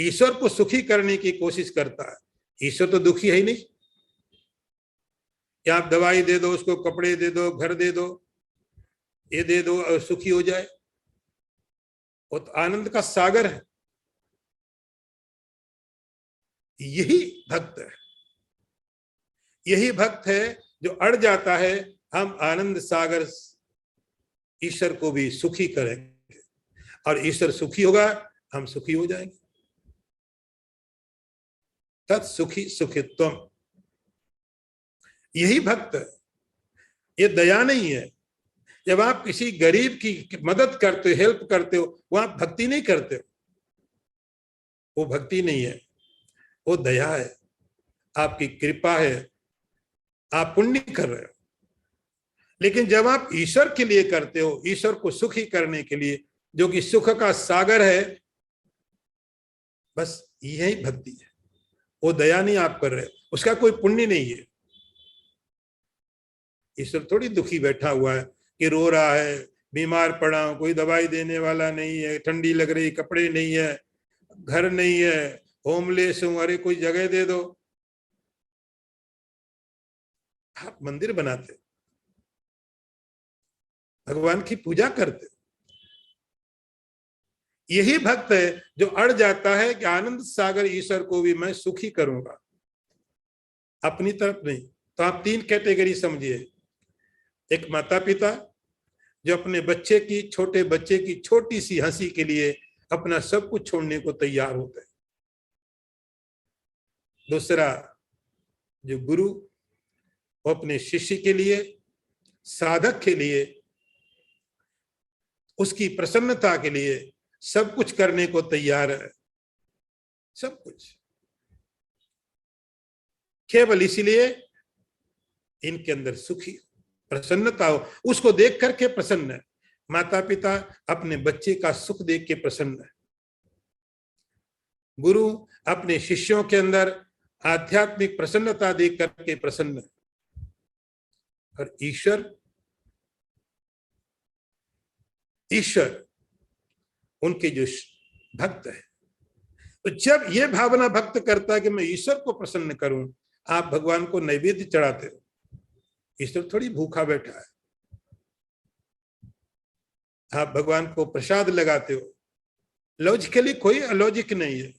ईश्वर को सुखी करने की कोशिश करता है, ईश्वर तो दुखी है ही नहीं। क्या आप दवाई दे दो, उसको कपड़े दे दो, घर दे दो, ये दे दो और सुखी हो जाए? वो तो आनंद का सागर है। यही भक्त है, यही भक्त है जो अड़ जाता है, हम आनंद सागर ईश्वर को भी सुखी करेंगे और ईश्वर सुखी होगा, हम सुखी हो जाएंगे। तत्सुखी सुखित्वम, यही भक्त है। ये दया नहीं है। जब आप किसी गरीब की मदद करते हो, हेल्प करते हो, वो आप भक्ति नहीं करते हो, वो भक्ति नहीं है, वो दया है, आपकी कृपा है, आप पुण्य कर रहे हो। लेकिन जब आप ईश्वर के लिए करते हो, ईश्वर को सुखी करने के लिए, जो कि सुख का सागर है, बस यही भक्ति है। वो दया नहीं आप कर रहे हो, उसका कोई पुण्य नहीं है। ईश्वर थोड़ी दुखी बैठा हुआ है कि रो रहा है, बीमार पड़ा हूं, कोई दवाई देने वाला नहीं है, ठंडी लग रही, कपड़े नहीं है, घर नहीं है, होमलेस हूं, अरे कोई जगह दे दो। आप मंदिर बनाते, भगवान की पूजा करते, यही भक्त है जो अड़ जाता है कि आनंद सागर ईश्वर को भी मैं सुखी करूंगा, अपनी तरफ नहीं। तो आप तीन कैटेगरी समझिए। एक माता पिता जो अपने बच्चे की, छोटे बच्चे की छोटी सी हंसी के लिए अपना सब कुछ छोड़ने को तैयार होते हैं। दूसरा जो गुरु, वो अपने शिष्य के लिए, साधक के लिए, उसकी प्रसन्नता के लिए सब कुछ करने को तैयार है, सब कुछ केवल इसीलिए इनके अंदर सुखी प्रसन्नता हो, उसको देख करके प्रसन्न है। माता पिता अपने बच्चे का सुख देख के प्रसन्न है, गुरु अपने शिष्यों के अंदर आध्यात्मिक प्रसन्नता देख करके प्रसन्न है, और ईश्वर उनके जो भक्त है। तो जब ये भावना भक्त करता है कि मैं ईश्वर को प्रसन्न करूं, आप भगवान को नैवेद्य चढ़ाते हो, ईश्वर थोड़ी भूखा बैठा है। आप भगवान को प्रसाद लगाते हो, लॉजिकली कोई अलॉजिक नहीं है।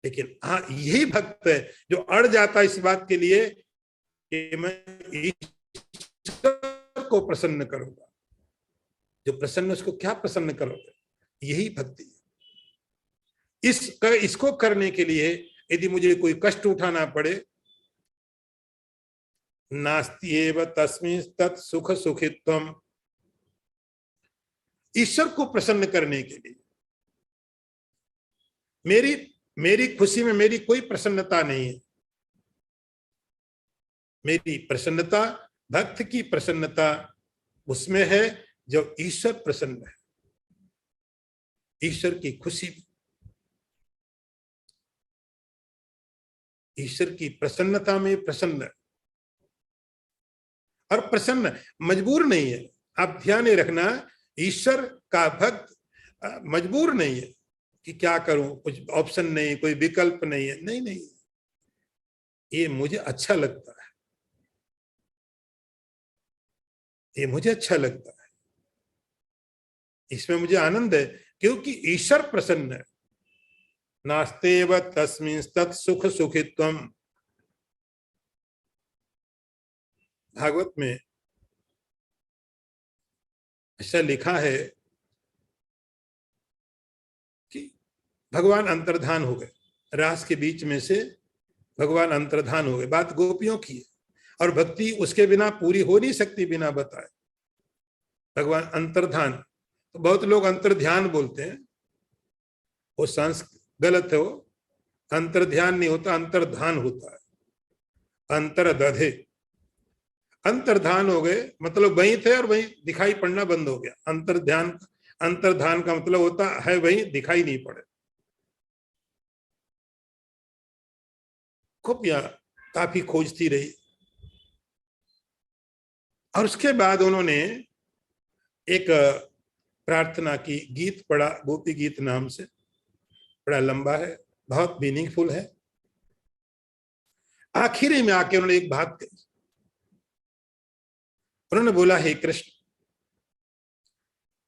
लेकिन हाँ, यही भक्त है जो अड़ जाता है इस बात के लिए कि मैं ईश्वर को प्रसन्न करूंगा। जो प्रसन्न, उसको क्या प्रसन्न करोगे? यही भक्ति है। इसको करने के लिए यदि मुझे कोई कष्ट उठाना पड़े, नास्त्येव तस्मिन् तत् सुख सुखित्वम, ईश्वर को प्रसन्न करने के लिए मेरी खुशी में मेरी कोई प्रसन्नता नहीं है। मेरी प्रसन्नता, भक्त की प्रसन्नता उसमें है जब ईश्वर प्रसन्न है, ईश्वर की खुशी, ईश्वर की प्रसन्नता में प्रसन्न है। और प्रसन्न मजबूर नहीं है। आप ध्यान रखना, ईश्वर का भक्त मजबूर नहीं है कि क्या करूं, कुछ ऑप्शन नहीं, कोई विकल्प नहीं है। नहीं नहीं, ये मुझे अच्छा लगता है, ये मुझे अच्छा लगता है, इसमें मुझे आनंद है, क्योंकि ईश्वर प्रसन्न है। नास्तेव तस्मिन् तत् सुख सुखित्वम, भागवत में ऐसा लिखा है कि भगवान अंतर्धान हो गए, रास के बीच में से भगवान अंतर्धान हो गए। बात गोपियों की है, और भक्ति उसके बिना पूरी हो नहीं सकती बिना बताए। भगवान अंतर्धान, तो बहुत लोग अंतर्ध्यान बोलते हैं, वो संस्कृत गलत है। वो अंतर्ध्यान नहीं होता, अंतर्धान होता है। अंतर्दधे, अंतर्धान हो गए मतलब वहीं थे और वहीं दिखाई पड़ना बंद हो गया। अंतर्ध्यान, अंतर्धान का मतलब होता है वहीं दिखाई नहीं पड़े। खूब यहाँ काफी खोजती रही, और उसके बाद उन्होंने एक प्रार्थना की, गीत पढ़ा, गोपी गीत नाम से, बड़ा लंबा है, बहुत मीनिंगफुल है। आखिरी में आके उन्होंने एक बात कही, उन्होंने बोला, हे कृष्ण,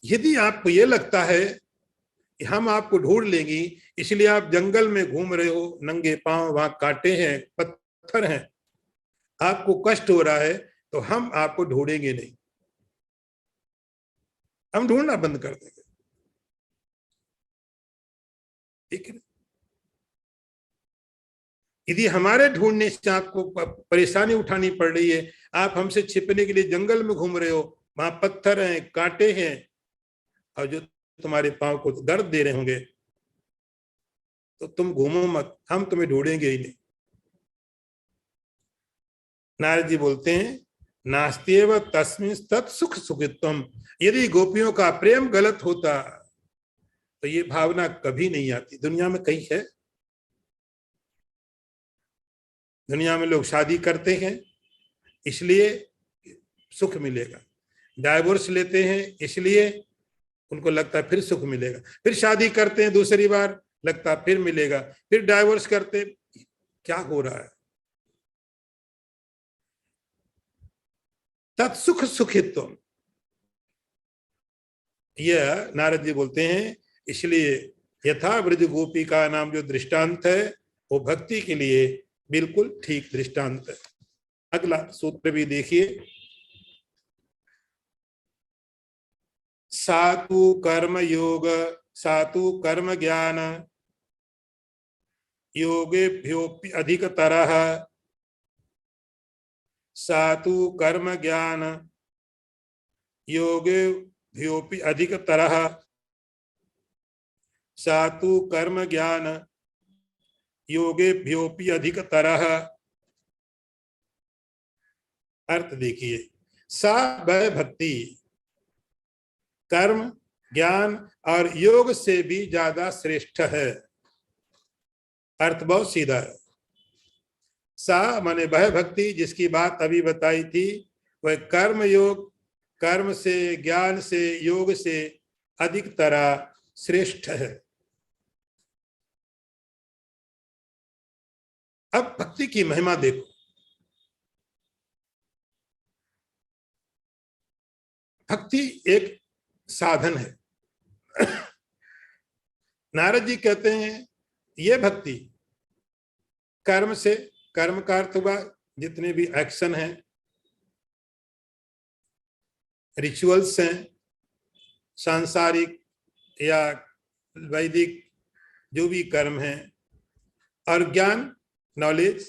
यदि आपको ये लगता है कि हम आपको ढूंढ लेंगी, इसलिए आप जंगल में घूम रहे हो, नंगे पांव, वहां कांटे हैं, पत्थर हैं, आपको कष्ट हो रहा है, तो हम आपको ढूंढेंगे नहीं, हम ढूंढना बंद कर देंगे। ठीक है, यदि हमारे ढूंढने से आपको परेशानी उठानी पड़ रही है, आप हमसे छिपने के लिए जंगल में घूम रहे हो, वहां पत्थर हैं, कांटे हैं, और जो तुम्हारे पांव को दर्द दे रहे होंगे, तो तुम घूमो मत, हम तुम्हें ढूंढेंगे ही नहीं। नारद जी बोलते हैं, नास्त्येव तस्मिन् तत् सुख सुखित्वम, यदि गोपियों का प्रेम गलत होता तो ये भावना कभी नहीं आती। दुनिया में कहीं है, दुनिया में लोग शादी करते हैं इसलिए सुख मिलेगा, डाइवोर्स लेते हैं इसलिए उनको लगता है फिर सुख मिलेगा, फिर शादी करते हैं दूसरी बार, लगता है फिर मिलेगा, फिर डाइवोर्स करते। क्या हो रहा है? तत्सुख सुखित्व, यह नारद जी बोलते हैं। इसलिए यथा ब्रज गोपी का नाम जो दृष्टांत है, वो भक्ति के लिए बिल्कुल ठीक दृष्टांत है। अगला सूत्र भी देखिए, सातु कर्म योग, सातु कर्म ज्ञान योगेभ्योपि अधिकतरः, सातु कर्म ज्ञान योगेभ्योपि अधिकतरः, सातु कर्म ज्ञान योगेभ्योपि अधिकतरः। अर्थ देखिए, सा वह भक्ति कर्म, ज्ञान और योग से भी ज्यादा श्रेष्ठ है। अर्थ बहुत सीधा है। सा माने वह भक्ति जिसकी बात अभी बताई थी, वह कर्म योग, कर्म से, ज्ञान से, योग से अधिक तरह श्रेष्ठ है। अब भक्ति की महिमा देखो। भक्ति एक साधन है। नारद जी कहते हैं ये भक्ति कर्म से, कर्म का अर्थ हुआ जितने भी एक्शन हैं, रिचुअल्स हैं, सांसारिक या वैदिक जो भी कर्म हैं, और ज्ञान, नॉलेज,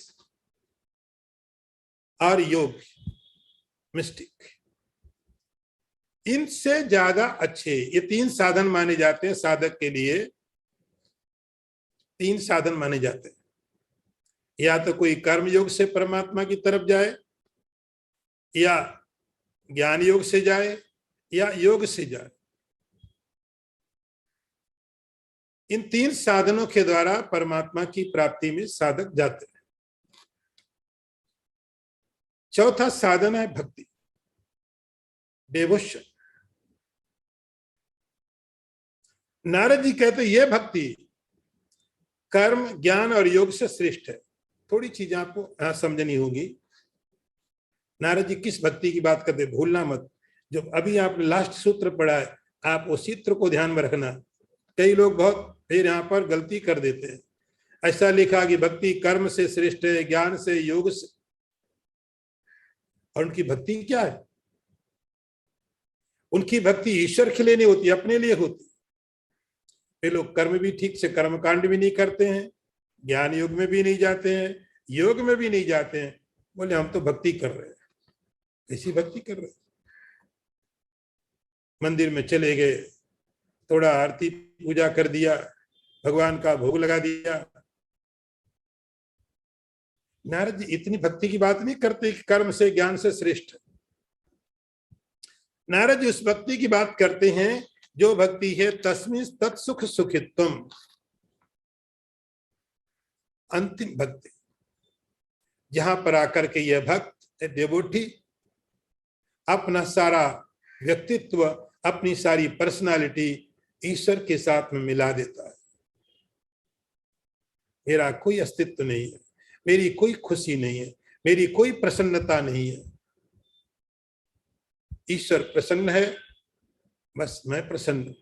और योग, मिस्टिक, इनसे ज्यादा अच्छे ये तीन साधन माने जाते हैं। साधक के लिए तीन साधन माने जाते हैं, या तो कोई कर्म योग से परमात्मा की तरफ जाए, या ज्ञान योग से जाए, या योग से जाए। इन तीन साधनों के द्वारा परमात्मा की प्राप्ति में साधक जाते हैं। चौथा साधन है भक्ति, डेवोशन। नारद जी कहते ये भक्ति कर्म ज्ञान और योग से श्रेष्ठ है। थोड़ी चीजें आपको यहां समझनी होगी। नारद जी किस भक्ति की बात करते, भूलना मत। जो अभी आपने लास्ट सूत्र पढ़ा है, आप उस सूत्र को ध्यान में रखना। कई लोग बहुत फिर यहाँ पर गलती कर देते हैं। ऐसा लिखा कि भक्ति कर्म से श्रेष्ठ है, ज्ञान से, योग से, और उनकी भक्ति क्या है? उनकी भक्ति ईश्वर के लिए नहीं होती, अपने लिए होती। वे लोग कर्म भी ठीक से कर्मकांड भी नहीं करते हैं, ज्ञान योग में भी नहीं जाते हैं, योग में भी नहीं जाते हैं, बोले हम तो भक्ति कर रहे हैं। ऐसी भक्ति कर रहे हैं। मंदिर में चले गए, थोड़ा आरती पूजा कर दिया, भगवान का भोग लगा दिया। नारद जी इतनी भक्ति की बात नहीं करते कि कर्म से ज्ञान से श्रेष्ठ। नारद जी उस भक्ति की बात करते हैं जो भक्ति है तस्मिन् तत्सुख सुखित्वम, अंतिम भक्ति, जहां पर आकर के यह भक्त डेवोटी अपना सारा व्यक्तित्व, अपनी सारी पर्सनालिटी ईश्वर के साथ में मिला देता है। मेरा कोई अस्तित्व नहीं है, मेरी कोई खुशी नहीं है, मेरी कोई प्रसन्नता नहीं है, ईश्वर प्रसन्न है, बस मैं प्रसन्न।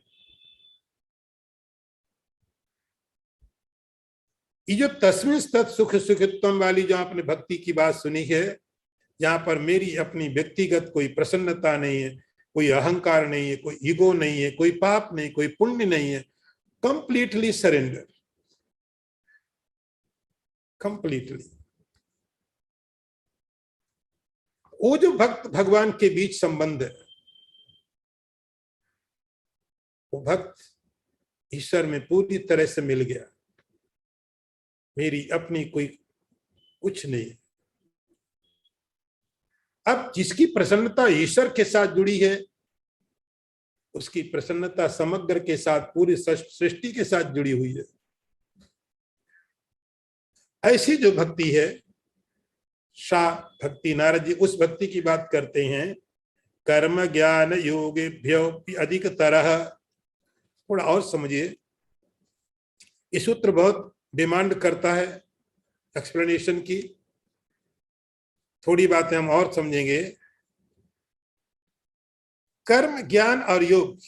ये जो तस्मिन् तत् सुख सुखित्वम वाली जो आपने भक्ति की बात सुनी है, जहां पर मेरी अपनी व्यक्तिगत कोई प्रसन्नता नहीं है, कोई अहंकार नहीं है, कोई ईगो नहीं है, कोई पाप नहीं, कोई पुण्य नहीं है, कंप्लीटली सरेंडर, कंप्लीटली। वो जो भक्त भगवान के बीच संबंध है, वो भक्त ईश्वर में पूरी तरह से मिल गया। मेरी अपनी कोई कुछ नहीं। अब जिसकी प्रसन्नता ईश्वर के साथ जुड़ी है, उसकी प्रसन्नता समग्र के साथ, पूरी सृष्टि के साथ जुड़ी हुई है। ऐसी जो भक्ति है, सा भक्ति, नारद जी उस भक्ति की बात करते हैं। कर्म ज्ञान योगेभ्यो अधिक तरह। थोड़ा और समझिए, ये सूत्र बहुत डिमांड करता है एक्सप्लेनेशन की। थोड़ी बातें हम और समझेंगे। कर्म ज्ञान और योग,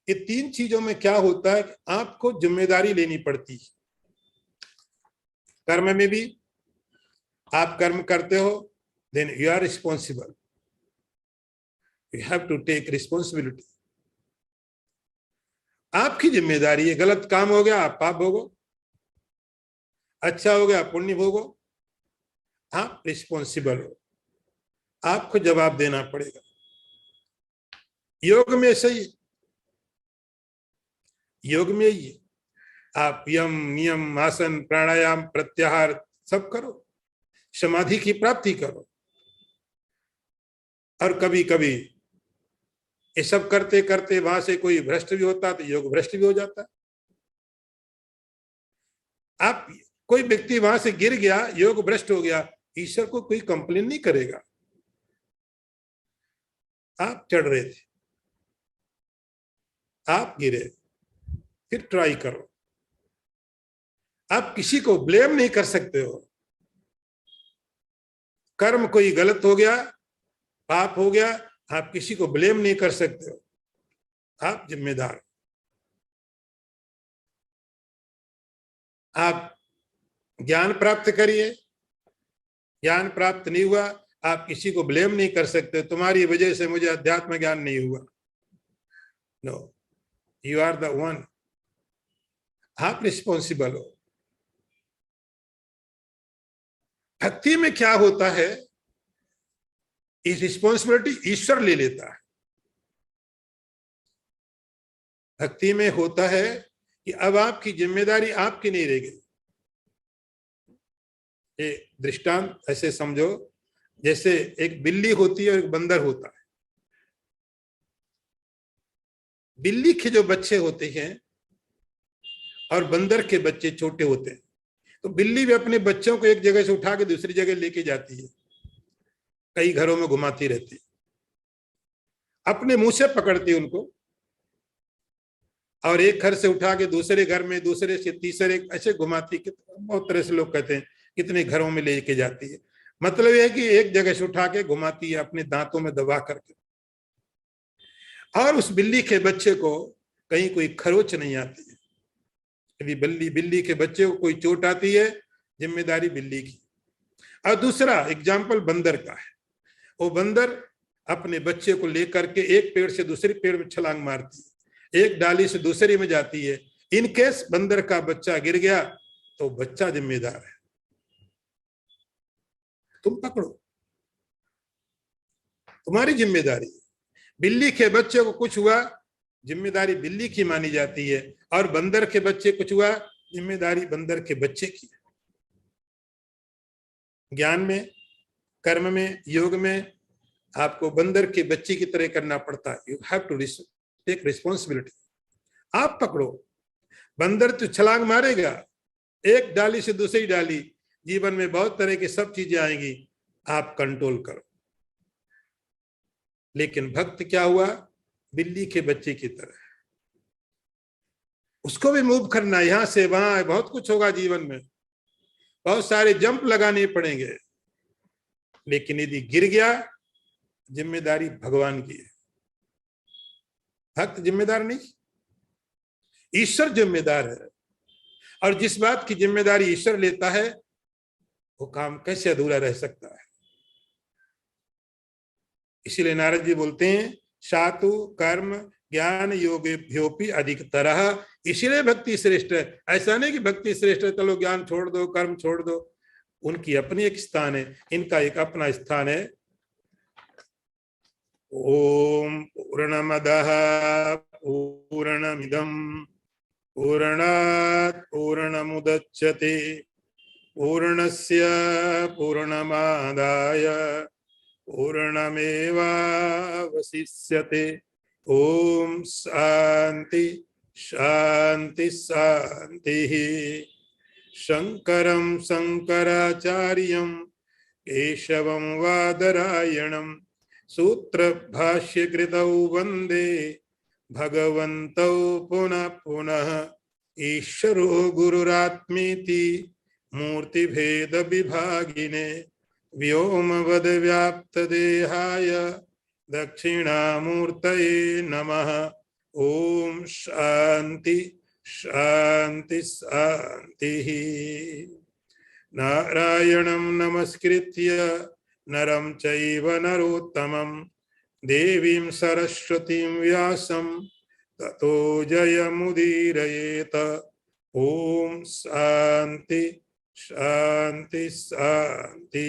ये तीन चीजों में क्या होता है कि आपको जिम्मेदारी लेनी पड़ती है। कर्म में भी आप कर्म करते हो, then you are responsible, you have to take responsibility. आपकी जिम्मेदारी है। गलत काम हो गया, आप पाप भोगो, अच्छा हो गया पुण्य भोगो, आप रिस्पॉन्सिबल हो, आपको जवाब देना पड़ेगा। योग में सही, योग में ही आप यम नियम आसन प्राणायाम प्रत्याहार सब करो, समाधि की प्राप्ति करो। और कभी कभी ये सब करते करते वहां से कोई भ्रष्ट भी होता है तो योग भ्रष्ट भी हो जाता है। आप कोई व्यक्ति वहां से गिर गया, योग भ्रष्ट हो गया, ईश्वर को कोई कंप्लेन नहीं करेगा। आप चढ़ रहे थे, आप गिरे, फिर ट्राई करो। आप किसी को ब्लेम नहीं कर सकते हो। कर्म कोई गलत हो गया, पाप हो गया, आप किसी को ब्लेम नहीं कर सकते हो, आप जिम्मेदार। आप ज्ञान प्राप्त करिए, ज्ञान प्राप्त नहीं हुआ, आप किसी को ब्लेम नहीं कर सकते, तुम्हारी वजह से मुझे अध्यात्म ज्ञान नहीं हुआ। No, you are the one, आप रिस्पॉन्सिबल हो। भक्ति में क्या होता है, इस रिस्पॉन्सिबिलिटी ईश्वर ले लेता है। भक्ति में होता है कि अब आपकी जिम्मेदारी आपकी नहीं रह गई। ये दृष्टांत ऐसे समझो, जैसे एक बिल्ली होती है और एक बंदर होता है। बिल्ली के जो बच्चे होते हैं और बंदर के बच्चे छोटे होते हैं, तो बिल्ली भी अपने बच्चों को एक जगह से उठा के दूसरी जगह लेके जाती है, कई घरों में घुमाती रहती है, अपने मुंह से पकड़ती है उनको, और एक घर से उठा के दूसरे घर में, दूसरे से तीसरे, ऐसे घुमाती। बहुत तरह से लोग कहते हैं कितने घरों में लेके जाती है। मतलब यह है कि एक जगह से उठा के घुमाती है अपने दांतों में दबा करके। और उस बिल्ली के बच्चे को कहीं कोई खरोच नहीं आती है। यदि बिल्ली के बच्चे को कोई चोट आती है, जिम्मेदारी बिल्ली की। और दूसरा एग्जाम्पल बंदर का है। वो बंदर अपने बच्चे को लेकर के एक पेड़ से दूसरे पेड़ में छलांग मारती है, एक डाली से दूसरी में जाती है। इन केस बंदर का बच्चा गिर गया तो बच्चा जिम्मेदार है, तुम पकड़ो, तुम्हारी जिम्मेदारी। बिल्ली के बच्चे को कुछ हुआ, जिम्मेदारी बिल्ली की मानी जाती है। और बंदर के बच्चे कुछ हुआ, जिम्मेदारी बंदर के बच्चे की है। ज्ञान में, कर्म में, योग में आपको बंदर के बच्चे की तरह करना पड़ता है। You have to take responsibility. आप पकड़ो, बंदर तो छलांग मारेगा एक डाली से दूसरी डाली, जीवन में बहुत तरह की सब चीजें आएंगी, आप कंट्रोल करो। लेकिन भक्त क्या हुआ, बिल्ली के बच्चे की तरह, उसको भी मूव करना, यहां से वहां, बहुत कुछ होगा जीवन में, बहुत सारे जंप लगाने पड़ेंगे। लेकिन यदि गिर गया, जिम्मेदारी भगवान की है, भक्त जिम्मेदार नहीं, ईश्वर जिम्मेदार है। और जिस बात की जिम्मेदारी ईश्वर लेता है, वो काम कैसे अधूरा रह सकता है। इसीलिए नारद जी बोलते हैं, सातु कर्म ज्ञान योगेभ्योपि अधिकतरः। इसीलिए भक्ति श्रेष्ठ है। ऐसा नहीं कि भक्ति श्रेष्ठ है चलो ज्ञान छोड़ दो, कर्म छोड़ दो। उनकी अपनी एक स्थान है, इनका एक अपना स्थान है। ओम पूर्णमदः पूर्णमिदं पूर्णात् पूर्णमुदच्यते पूर्णस्य पूर्णमादाय पूर्णमेवावशिष्यते। ओम शांति शांति शांति। शंकरं शंकराचार्यं केशवं वादरायणं सूत्र भाष्य कृतौ वंदे भगवन्तौ पुनः पुनः। ईश्वरो गुरुरात्मेति मूर्तिभेद विभागिने व्योमवद व्याप्त देहाय दक्षिणामूर्तये नमः। ओम शांति शांति शांति। नारायणं नमस्कृत्य नरं चैव नरोत्तमं देवीं सरस्वतीं व्यासं ततो जयमुदीरयेत। ओम शांति शांति शांति।